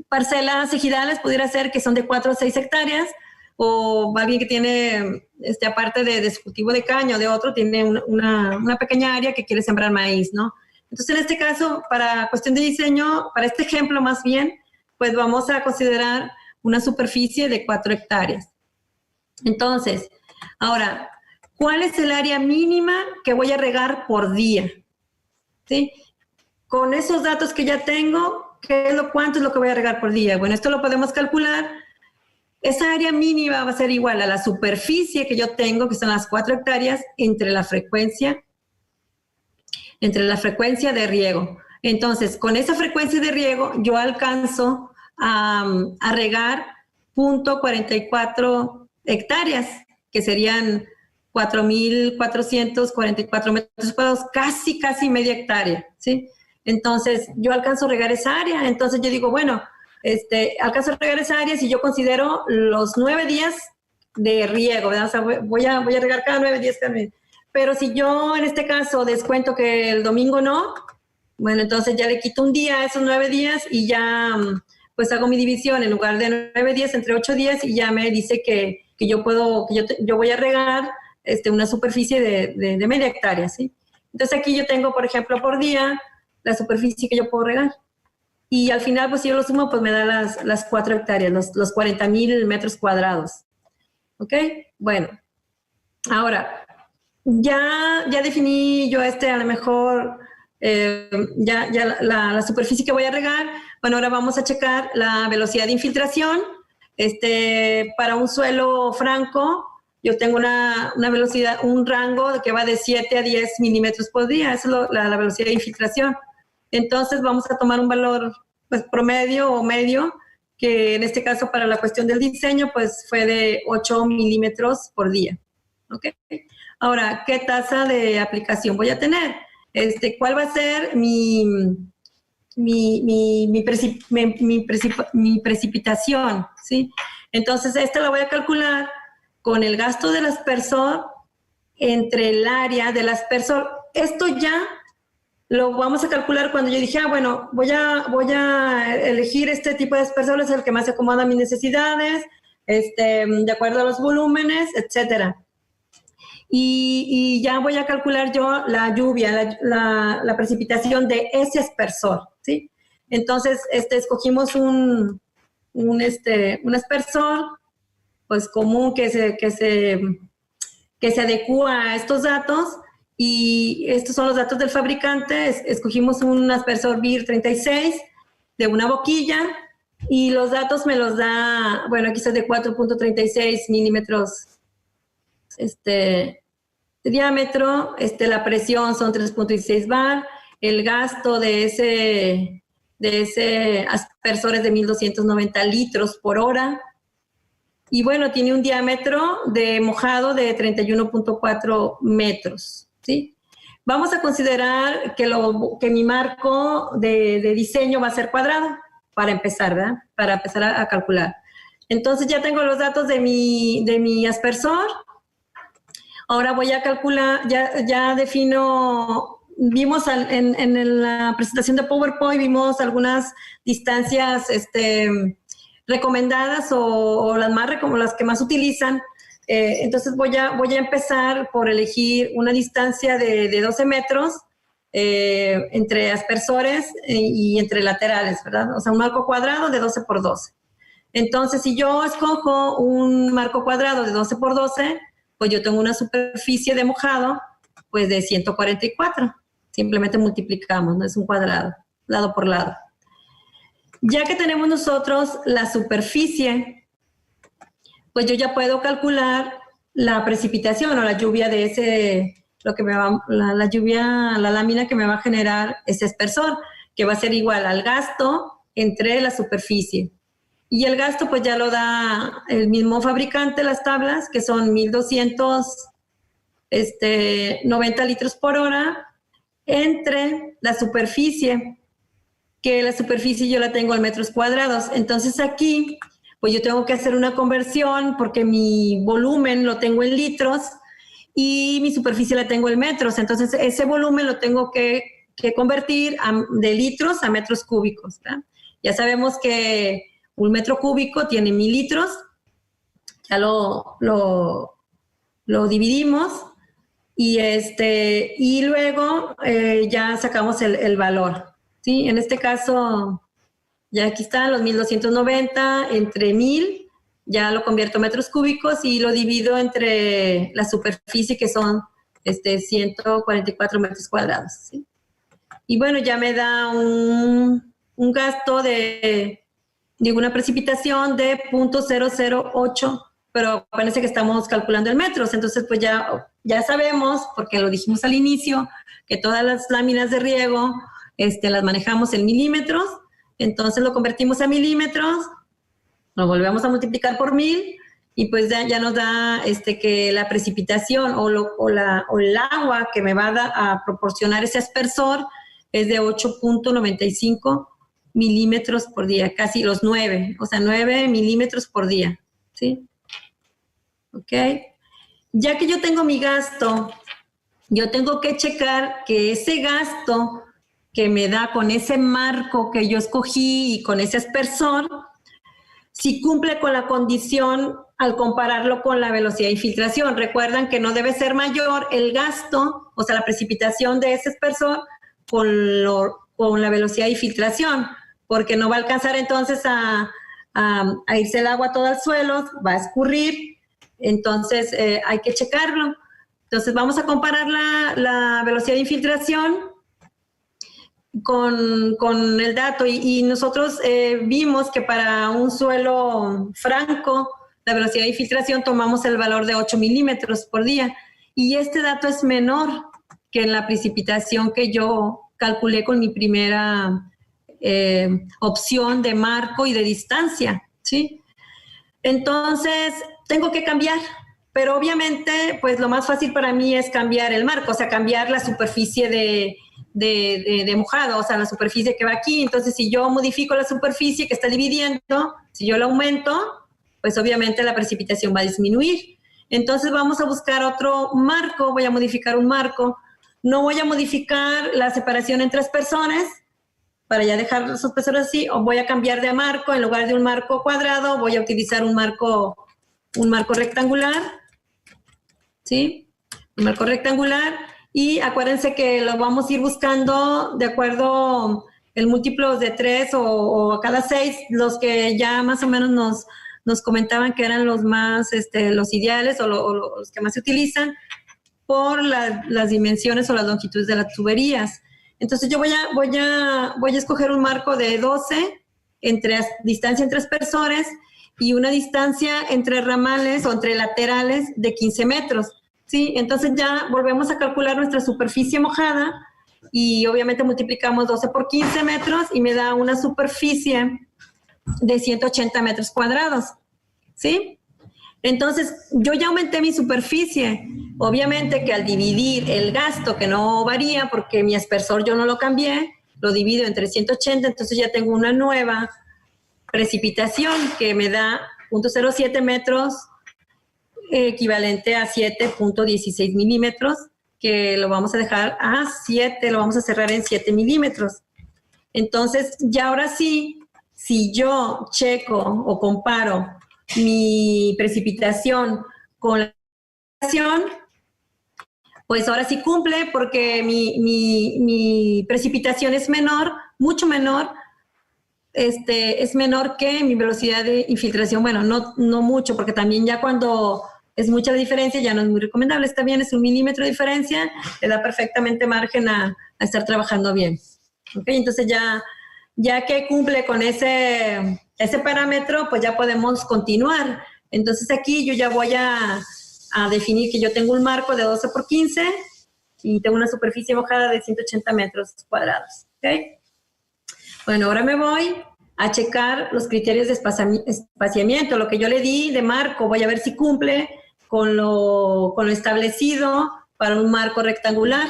parcelas ejidales, pudiera ser que son de 4 o 6 hectáreas, o alguien que tiene, aparte de su cultivo de caña o de otro, tiene una pequeña área que quiere sembrar maíz, ¿no? Entonces, en este caso, para cuestión de diseño, para este ejemplo más bien, pues vamos a considerar una superficie de 4 hectáreas. Entonces, ahora, ¿cuál es el área mínima que voy a regar por día? ¿Sí? Con esos datos que ya tengo, ¿cuánto es lo que voy a regar por día? Bueno, esto lo podemos calcular. Esa área mínima va a ser igual a la superficie que yo tengo, que son las 4 hectáreas, entre la frecuencia de riego. Entonces, con esa frecuencia de riego, yo alcanzo a regar 0.44 hectáreas, que serían 4.444 metros cuadrados, casi media hectárea, ¿sí? Entonces, yo alcanzo a regar esa área. Entonces, yo digo, bueno, alcanzo a regar esa área si yo considero los 9 días de riego, ¿verdad? O sea, voy a regar cada 9 días también. Pero si yo, en este caso, descuento que el domingo no, bueno, entonces ya le quito un día a esos 9 días y ya, pues hago mi división en lugar de 9 días entre 8 días y ya me dice que yo voy a regar una superficie de media hectárea, ¿sí? Entonces aquí yo tengo, por ejemplo, por día la superficie que yo puedo regar. Y al final, pues si yo lo sumo, pues me da las 4 hectáreas, los 40,000 metros cuadrados. ¿Ok? Bueno, ahora, ya definí yo a lo mejor la superficie que voy a regar. Bueno, ahora vamos a checar la velocidad de infiltración. Para un suelo franco, yo tengo una velocidad, un rango que va de 7 a 10 milímetros por día. Esa es la velocidad de infiltración. Entonces vamos a tomar un valor pues, promedio o medio, que en este caso para la cuestión del diseño pues fue de 8 milímetros por día. ¿Ok? Ahora, ¿qué tasa de aplicación voy a tener? ¿Cuál va a ser mi precipitación? ¿Sí? Entonces, la voy a calcular con el gasto del aspersor entre el área del aspersor. Esto ya lo vamos a calcular cuando yo dije, bueno, voy a elegir este tipo de aspersor, es el que más se acomoda a mis necesidades, de acuerdo a los volúmenes, etcétera. Y ya voy a calcular yo la lluvia, la precipitación de ese aspersor, ¿sí? Entonces, escogimos un aspersor, pues común que se adecua a estos datos. Y estos son los datos del fabricante. Escogimos un aspersor BIR 36 de una boquilla y los datos me los da, bueno, aquí está de 4.36 milímetros de diámetro, la presión son 3.16 bar, el gasto de ese aspersor es de 1.290 litros por hora. Y bueno, tiene un diámetro de mojado de 31.4 metros. ¿Sí? Vamos a considerar que mi marco de diseño va a ser cuadrado para empezar, ¿verdad? Para empezar a calcular. Entonces ya tengo los datos de mi aspersor. Ahora voy a calcular, ya defino, vimos en la presentación de PowerPoint, vimos algunas distancias recomendadas o las que más utilizan. Entonces voy a empezar por elegir una distancia de 12 metros entre aspersores y entre laterales, ¿verdad? O sea, un marco cuadrado de 12 por 12. Entonces, si yo escojo un marco cuadrado de 12 por 12, pues yo tengo una superficie de mojado pues de 144. Simplemente multiplicamos, no es un cuadrado, lado por lado. Ya que tenemos nosotros la superficie, pues yo ya puedo calcular la precipitación o la lluvia de la lámina que me va a generar ese aspersor, que va a ser igual al gasto entre la superficie. Y el gasto pues ya lo da el mismo fabricante, las tablas, que son 1.290 litros por hora entre la superficie, que la superficie yo la tengo en metros cuadrados. Entonces aquí, pues yo tengo que hacer una conversión porque mi volumen lo tengo en litros y mi superficie la tengo en metros. Entonces ese volumen lo tengo que convertir de litros a metros cúbicos, ¿verdad? Ya sabemos que un metro cúbico tiene 1000 litros. Ya lo dividimos y luego ya sacamos el valor, ¿sí? En este caso, ya aquí están los 1290 entre 1000, ya lo convierto a metros cúbicos y lo divido entre la superficie, que son 144 metros cuadrados, ¿sí? Y bueno, ya me da un gasto de una precipitación de 0.008, pero parece que estamos calculando en metros. Entonces, pues ya sabemos, porque lo dijimos al inicio, que todas las láminas de riego las manejamos en milímetros. Entonces lo convertimos a milímetros, lo volvemos a multiplicar por 1000 y pues ya nos da que la precipitación o el agua que me va a proporcionar ese aspersor es de 8.95 milímetros por día, casi los 9, o sea, 9 milímetros por día, ¿sí? ¿Ok? Ya que yo tengo mi gasto, yo tengo que checar que ese gasto que me da con ese marco que yo escogí y con ese aspersor, si cumple con la condición al compararlo con la velocidad de infiltración. Recuerdan que no debe ser mayor el gasto, o sea, la precipitación de ese aspersor con la velocidad de infiltración, porque no va a alcanzar entonces a irse el agua todo al suelo, va a escurrir, entonces hay que checarlo. Entonces vamos a comparar la velocidad de infiltración con el dato y nosotros vimos que para un suelo franco, la velocidad de infiltración tomamos el valor de 8 milímetros por día y este dato es menor que la precipitación que yo calculé con mi primera opción de marco y de distancia, ¿sí? Entonces, tengo que cambiar, pero obviamente, pues lo más fácil para mí es cambiar el marco, o sea, cambiar la superficie de mojado, o sea, la superficie que va aquí. Entonces, si yo modifico la superficie que está dividiendo, si yo la aumento, pues obviamente la precipitación va a disminuir. Entonces, vamos a buscar otro marco, voy a modificar un marco. No voy a modificar la separación entre aspersores para ya dejar los aspersores así, o voy a cambiar de marco, en lugar de un marco cuadrado, voy a utilizar un marco rectangular, ¿sí? Un marco rectangular, y acuérdense que lo vamos a ir buscando de acuerdo el múltiplo de 3 o a cada 6, los que ya más o menos nos comentaban que eran los más, los ideales o los que más se utilizan, por las dimensiones o las longitudes de las tuberías. Entonces yo voy a escoger un marco de 12 distancia entre aspersores y una distancia entre ramales o entre laterales de 15 metros, ¿sí? Entonces ya volvemos a calcular nuestra superficie mojada y obviamente multiplicamos 12 por 15 metros y me da una superficie de 180 metros cuadrados, ¿sí? Entonces, yo ya aumenté mi superficie. Obviamente que al dividir el gasto, que no varía porque mi aspersor yo no lo cambié, lo divido entre 180, entonces ya tengo una nueva precipitación que me da 0.07 metros, equivalente a 7.16 milímetros, que lo vamos a dejar a 7, lo vamos a cerrar en 7 milímetros. Entonces, ya ahora sí, si yo checo o comparo mi precipitación con la precipitación, pues ahora sí cumple porque mi precipitación es menor, mucho menor, es menor que mi velocidad de infiltración. Bueno, no mucho, porque también ya cuando es mucha la diferencia ya no es muy recomendable. Está bien, es 1 milímetro de diferencia, le da perfectamente margen a estar trabajando bien. ¿Okay? Entonces ya que cumple con ese parámetro, pues ya podemos continuar. Entonces aquí yo ya voy a definir que yo tengo un marco de 12 por 15 y tengo una superficie mojada de 180 metros cuadrados. ¿Okay? Bueno, ahora me voy a checar los criterios de espaciamiento. Lo que yo le di de marco, voy a ver si cumple con lo establecido para un marco rectangular.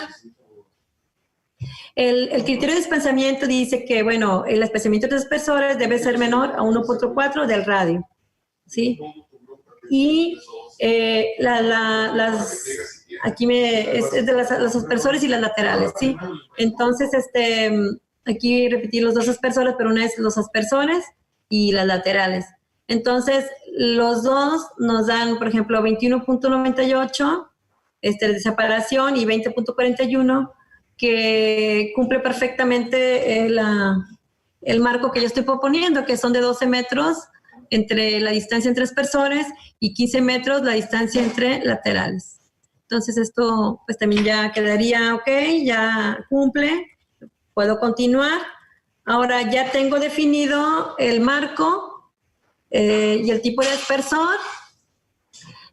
El criterio de espesamiento dice que, bueno, el espesamiento de los espesores debe ser menor a 1.4 del radio, ¿sí? Y aquí es de los aspersores y las laterales, ¿sí? Entonces, aquí repetí los dos aspersores, pero una es los aspersores y las laterales. Entonces, los dos nos dan, por ejemplo, 21.98 de separación y 20.41, que cumple perfectamente el marco que yo estoy proponiendo, que son de 12 metros entre la distancia entre aspersores y 15 metros la distancia entre laterales. Entonces esto pues también ya quedaría ok, ya cumple, puedo continuar. Ahora ya tengo definido el marco y el tipo de aspersor.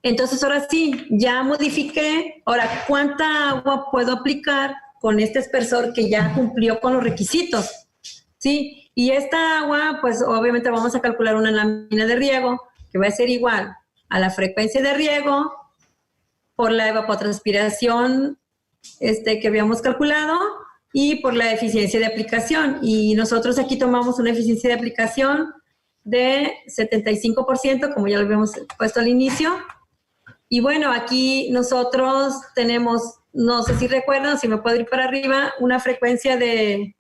Entonces ahora sí, ya modifiqué. Ahora, ¿cuánta agua puedo aplicar con este aspersor que ya cumplió con los requisitos? ¿Sí? Y esta agua, pues obviamente vamos a calcular una lámina de riego que va a ser igual a la frecuencia de riego por la evapotranspiración que habíamos calculado y por la eficiencia de aplicación. Y nosotros aquí tomamos una eficiencia de aplicación de 75%, como ya lo habíamos puesto al inicio. Y bueno, aquí nosotros tenemos, no sé si recuerdan, si me puedo ir para arriba, una frecuencia de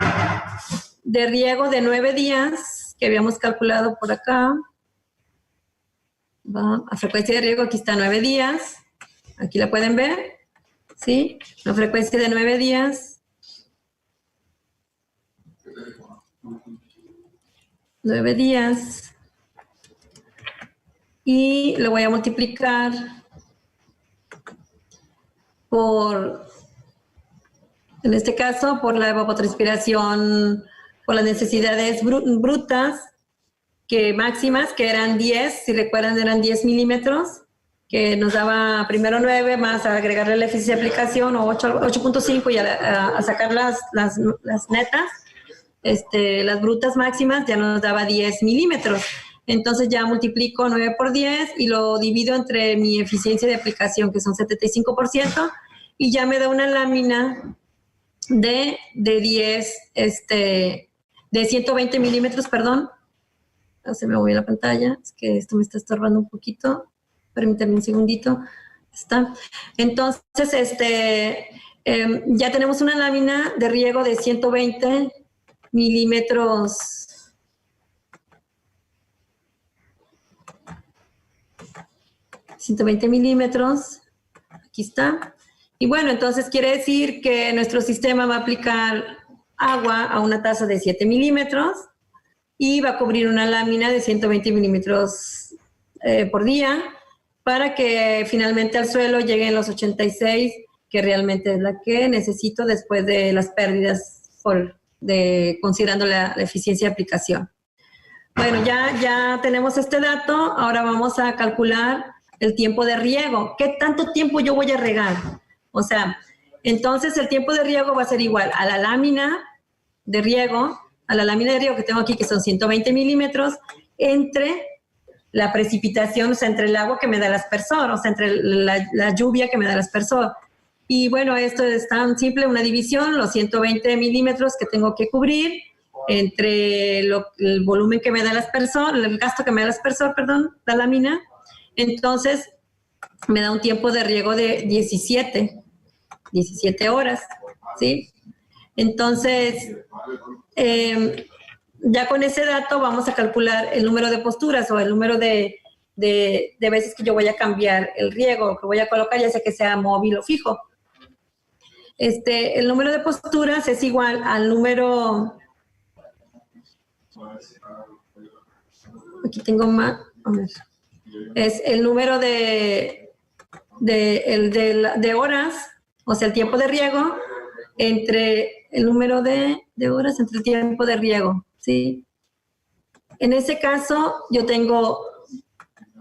riego de 9 días que habíamos calculado por acá. La frecuencia de riego aquí está 9 días. Aquí la pueden ver, ¿sí? La frecuencia de 9 días. 9 días. Y lo voy a multiplicar por, en este caso, por la evapotranspiración, por las necesidades brutas, que máximas, que eran 10, si recuerdan eran 10 milímetros, que nos daba primero 9, más agregarle la eficiencia de aplicación, o 8.5, y a sacar las netas, las brutas máximas, ya nos daba 10 milímetros. Entonces ya multiplico 9 por 10 y lo divido entre mi eficiencia de aplicación, que son 75%, y ya me da una lámina de 120 milímetros, perdón. Se me movió la pantalla, es que esto me está estorbando un poquito. Permítanme un segundito. Está. Entonces, ya tenemos una lámina de riego de 120 milímetros. Aquí está. Y bueno, entonces quiere decir que nuestro sistema va a aplicar agua a una tasa de 7 milímetros y va a cubrir una lámina de 120 milímetros por día para que finalmente al suelo lleguen los 86, que realmente es la que necesito después de las pérdidas considerando la eficiencia de aplicación. Bueno, ya tenemos este dato. Ahora vamos a calcular el tiempo de riego. ¿Qué tanto tiempo yo voy a regar? O sea, entonces el tiempo de riego va a ser igual a la lámina de riego, que tengo aquí, que son 120 milímetros, entre la precipitación, o sea, entre el agua que me da el aspersor, o sea, entre la lluvia que me da el aspersor. Y bueno, esto es tan simple, una división, los 120 milímetros que tengo que cubrir, entre el volumen que me da el aspersor, el gasto que me da el aspersor, perdón, la lámina. Entonces, me da un tiempo de riego de 17 horas, ¿sí? Entonces, ya con ese dato vamos a calcular el número de posturas o el número de veces que yo voy a cambiar el riego, que voy a colocar, ya sea que sea móvil o fijo. El número de posturas es igual al número... Aquí tengo más... A ver. Es el número de horas, o sea, el tiempo de riego, entre el número de horas entre el tiempo de riego, ¿sí? En ese caso, yo tengo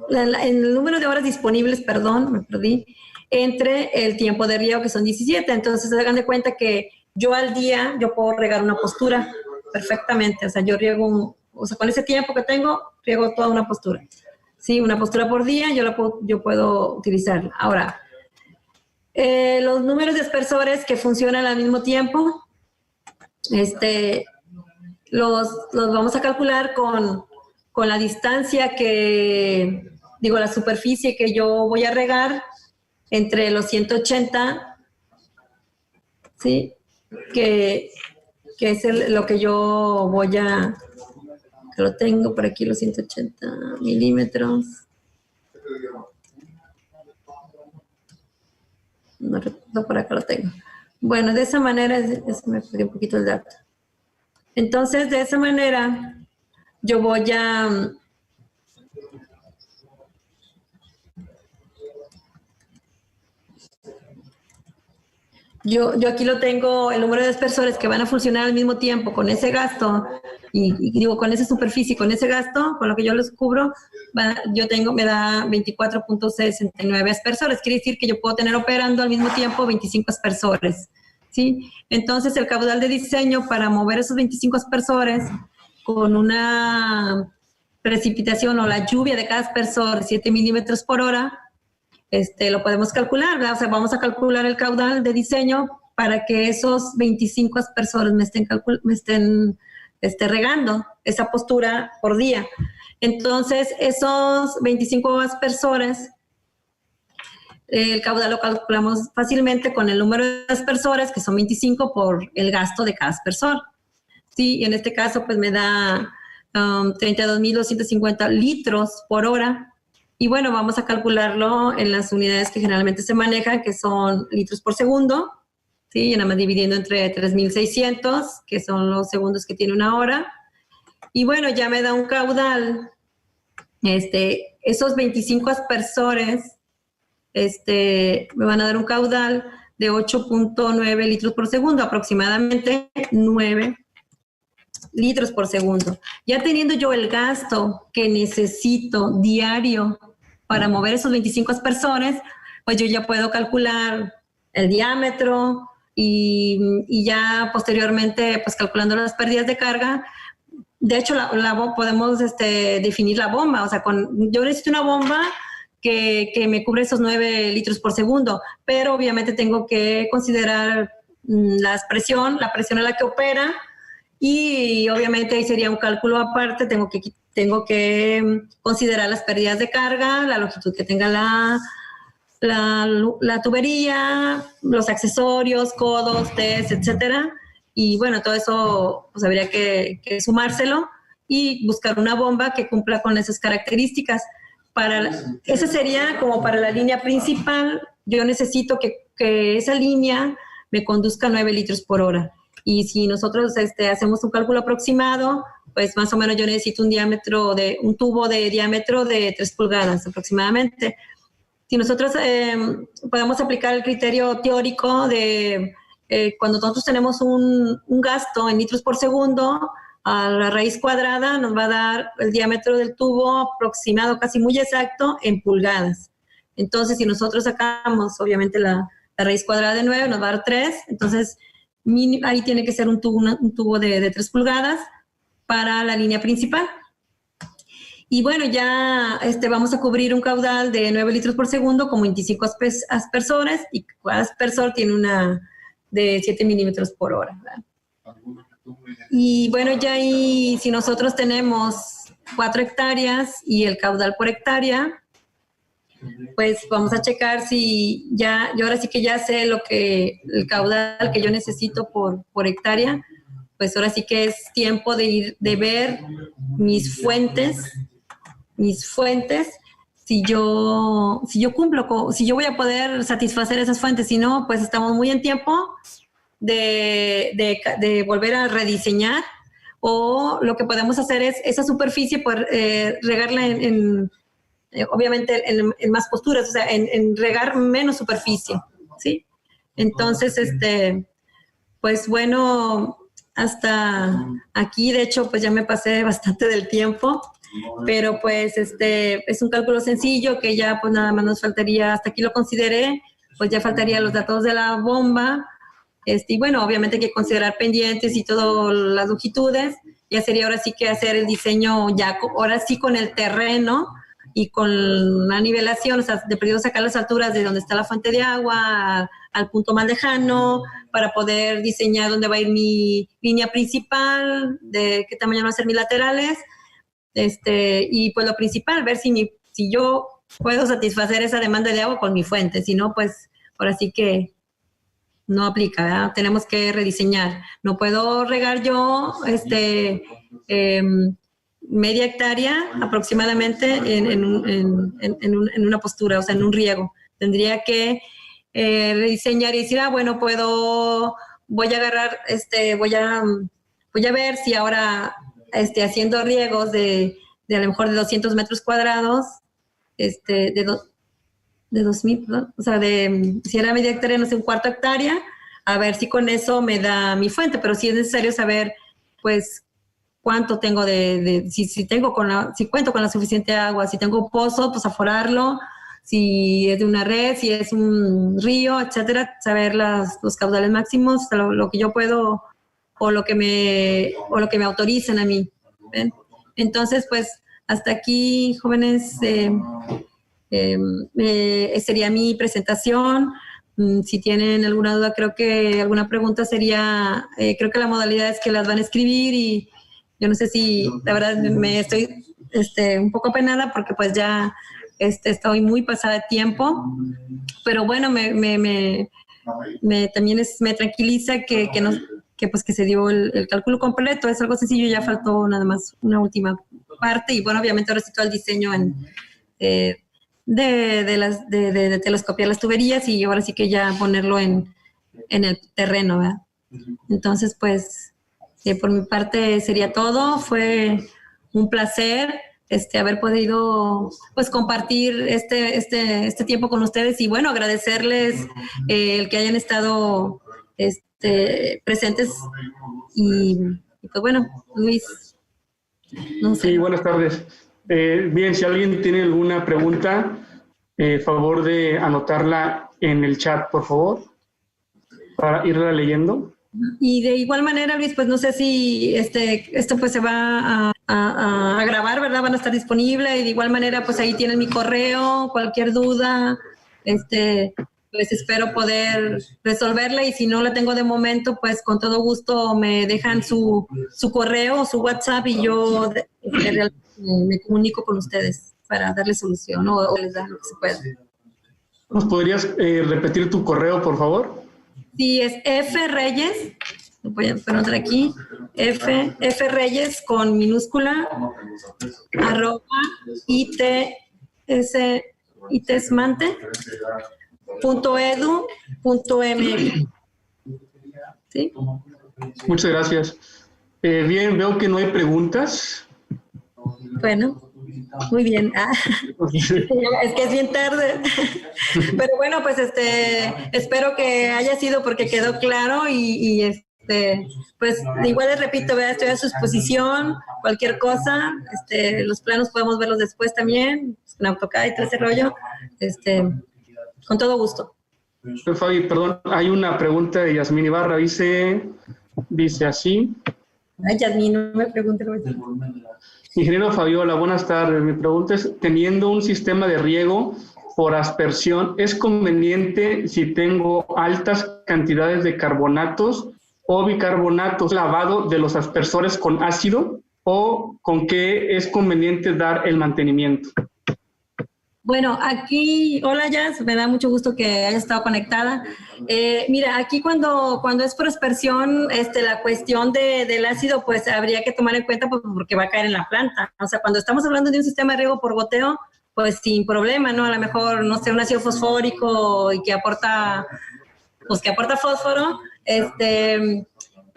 el número de horas disponibles, perdón, me perdí, entre el tiempo de riego, que son 17. Entonces, hagan de cuenta que yo al día, yo puedo regar una postura perfectamente. O sea, yo riego, con ese tiempo que tengo, riego toda una postura. Sí, una postura por día, yo puedo utilizarla. Ahora, los números de aspersores que funcionan al mismo tiempo, los vamos a calcular con la distancia la superficie que yo voy a regar entre los 180, ¿sí? Que es lo que yo voy a, que lo tengo por aquí, los 180 milímetros. No recuerdo, por acá lo tengo. Bueno, de esa manera, me perdí un poquito el dato. Entonces, de esa manera, yo voy a... Yo aquí lo tengo, el número de aspersores que van a funcionar al mismo tiempo con ese gasto, y digo, con esa superficie, con ese gasto, con lo que yo los cubro, me da 24.69 aspersores. Quiere decir que yo puedo tener operando al mismo tiempo 25 aspersores, ¿sí? Entonces, el caudal de diseño para mover esos 25 aspersores con una precipitación o la lluvia de cada aspersor 7 milímetros por hora, lo podemos calcular, ¿verdad? O sea, vamos a calcular el caudal de diseño para que esos 25 aspersores me estén regando esa postura por día. Entonces, esos 25 aspersores, el caudal lo calculamos fácilmente con el número de aspersores, que son 25 por el gasto de cada aspersor. Sí, y en este caso, pues me da 32.250 litros por hora. Y bueno, vamos a calcularlo en las unidades que generalmente se manejan, que son litros por segundo, ¿sí? Y nada más dividiendo entre 3.600, que son los segundos que tiene una hora. Y bueno, ya me da un caudal, esos 25 aspersores, me van a dar un caudal de 8.9 litros por segundo, aproximadamente 9 litros por segundo. Ya teniendo yo el gasto que necesito diario para mover esos 25 aspersores, pues yo ya puedo calcular el diámetro y ya posteriormente, pues calculando las pérdidas de carga. De hecho, podemos definir la bomba. O sea, yo necesito una bomba que me cubre esos 9 litros por segundo, pero obviamente tengo que considerar la presión a la que opera. Y obviamente ahí sería un cálculo aparte, tengo que considerar las pérdidas de carga, la longitud que tenga la tubería, los accesorios, codos, test, etcétera. Y bueno, todo eso pues habría que sumárselo y buscar una bomba que cumpla con esas características. Esa sería como para la línea principal. Yo necesito que esa línea me conduzca 9 litros por hora. Y si nosotros hacemos un cálculo aproximado, pues más o menos yo necesito un tubo de diámetro de 3 pulgadas aproximadamente. Si nosotros podemos aplicar el criterio teórico de cuando nosotros tenemos un gasto en litros por segundo, a la raíz cuadrada nos va a dar el diámetro del tubo aproximado, casi muy exacto, en pulgadas. Entonces, si nosotros sacamos, obviamente, la raíz cuadrada de 9, nos va a dar 3, entonces ahí tiene que ser un tubo de 3 pulgadas para la línea principal. Y bueno, ya vamos a cubrir un caudal de 9 litros por segundo con 25 aspersores, y cada aspersor tiene una de 7 milímetros por hora, ¿verdad? Y bueno, ya ahí, si nosotros tenemos 4 hectáreas y el caudal por hectárea, pues vamos a checar si yo ahora sí que ya sé el caudal que yo necesito por hectárea. Pues ahora sí que es tiempo de ver mis fuentes, si yo cumplo, si yo voy a poder satisfacer esas fuentes. Si no, pues estamos muy en tiempo de volver a rediseñar, o lo que podemos hacer es esa superficie, regarla obviamente en más posturas, o sea, en regar menos superficie, ¿sí? Entonces, pues bueno, hasta aquí, de hecho, pues ya me pasé bastante del tiempo, pero pues es un cálculo sencillo que ya pues nada más nos faltaría, hasta aquí lo consideré, pues ya faltaría los datos de la bomba, y bueno, obviamente hay que considerar pendientes y todas las longitudes. Ya sería ahora sí que hacer el diseño ya ahora sí con el terreno, y con la nivelación, o sea, de perdido sacar las alturas de donde está la fuente de agua al punto más lejano, para poder diseñar dónde va a ir mi línea principal, de qué tamaño van a ser mis laterales, y pues lo principal, ver si yo puedo satisfacer esa demanda de agua con mi fuente, si no, pues ahora sí que no aplica, ¿verdad? Tenemos que rediseñar. No puedo regar yo media hectárea aproximadamente en una postura, o sea, en un riego. Tendría que rediseñar y decir, bueno, voy a agarrar, voy a ver si ahora haciendo riegos de a lo mejor de 200 metros cuadrados, de 2,000, ¿no? O sea, si era media hectárea, no sé, un cuarto hectárea, a ver si con eso me da mi fuente, pero sí es necesario saber, pues, cuánto tengo si cuento con la suficiente agua, si tengo pozo, pues aforarlo, si es de una red, si es un río, etcétera, saber los caudales máximos, lo que yo puedo o lo que me autoricen a mí, ¿ven? Entonces, pues, hasta aquí, jóvenes, sería mi presentación. Si tienen alguna duda, alguna pregunta sería, creo que la modalidad es que las van a escribir y yo no sé si, la verdad, me estoy un poco apenada porque pues ya estoy muy pasada de tiempo, pero bueno, también me tranquiliza que se dio el cálculo completo, es algo sencillo, ya faltó nada más una última parte y bueno, obviamente ahora sí todo el diseño de telescopiar las tuberías y ahora sí que ya ponerlo en el terreno, ¿verdad? Entonces, pues, por mi parte sería todo. Fue un placer haber podido pues compartir este tiempo con ustedes y bueno, agradecerles el que hayan estado presentes y pues bueno, Luis, no sé. Sí, buenas tardes. Bien, si alguien tiene alguna pregunta, favor de anotarla en el chat, por favor, para irla leyendo. Y de igual manera, Luis, pues no sé si esto pues se va a grabar, ¿verdad? Van a estar disponibles y de igual manera pues ahí tienen mi correo, cualquier duda, pues espero poder resolverla y si no la tengo de momento, pues con todo gusto me dejan su correo, su WhatsApp y yo me comunico con ustedes para darle solución o les da lo que se pueda. ¿Nos podrías repetir tu correo, por favor? Sí, es freyes, lo voy a poner aquí, freyes con minúscula, @itesmante.edu.mx. ¿Sí? Muchas gracias. Bien, veo que no hay preguntas. Bueno, muy bien. Es que es bien tarde. Pero bueno, pues espero que haya sido porque quedó claro y pues igual les repito, estoy a su disposición, cualquier cosa, los planos podemos verlos después también, en AutoCAD y todo ese rollo, con todo gusto. Fabi, perdón, hay una pregunta de Yasmín Ibarra, dice así. Ay, Yasmín, no me pregunte. Ingeniero Fabiola, buenas tardes. Mi pregunta es, teniendo un sistema de riego por aspersión, ¿es conveniente si tengo altas cantidades de carbonatos o bicarbonatos lavado de los aspersores con ácido o con qué es conveniente dar el mantenimiento? Bueno, aquí, hola Jazz, me da mucho gusto que hayas estado conectada. Mira, aquí cuando es por aspersión, la cuestión del ácido, pues habría que tomar en cuenta pues, porque va a caer en la planta. O sea, cuando estamos hablando de un sistema de riego por goteo, pues sin problema, ¿no? A lo mejor, no sé, un ácido fosfórico y que aporta fósforo,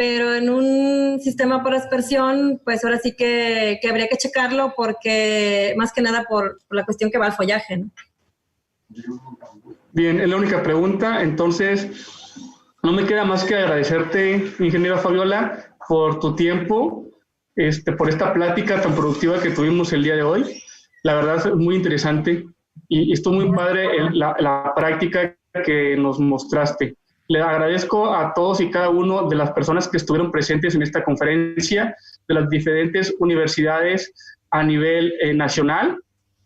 pero en un sistema por aspersión, pues ahora sí que habría que checarlo porque más que nada por la cuestión que va al follaje, ¿no? Bien, es la única pregunta. Entonces, no me queda más que agradecerte, ingeniera Fabiola, por tu tiempo, por esta plática tan productiva que tuvimos el día de hoy. La verdad es muy interesante y estuvo muy padre la práctica que nos mostraste. Le agradezco a todos y cada uno de las personas que estuvieron presentes en esta conferencia de las diferentes universidades a nivel nacional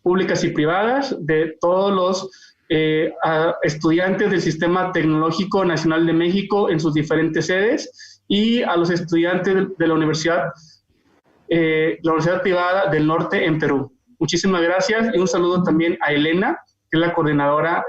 públicas y privadas, de todos los estudiantes del Sistema Tecnológico Nacional de México en sus diferentes sedes y a los estudiantes de la Universidad Privada del Norte en Perú. Muchísimas gracias y un saludo también a Elena, que es la coordinadora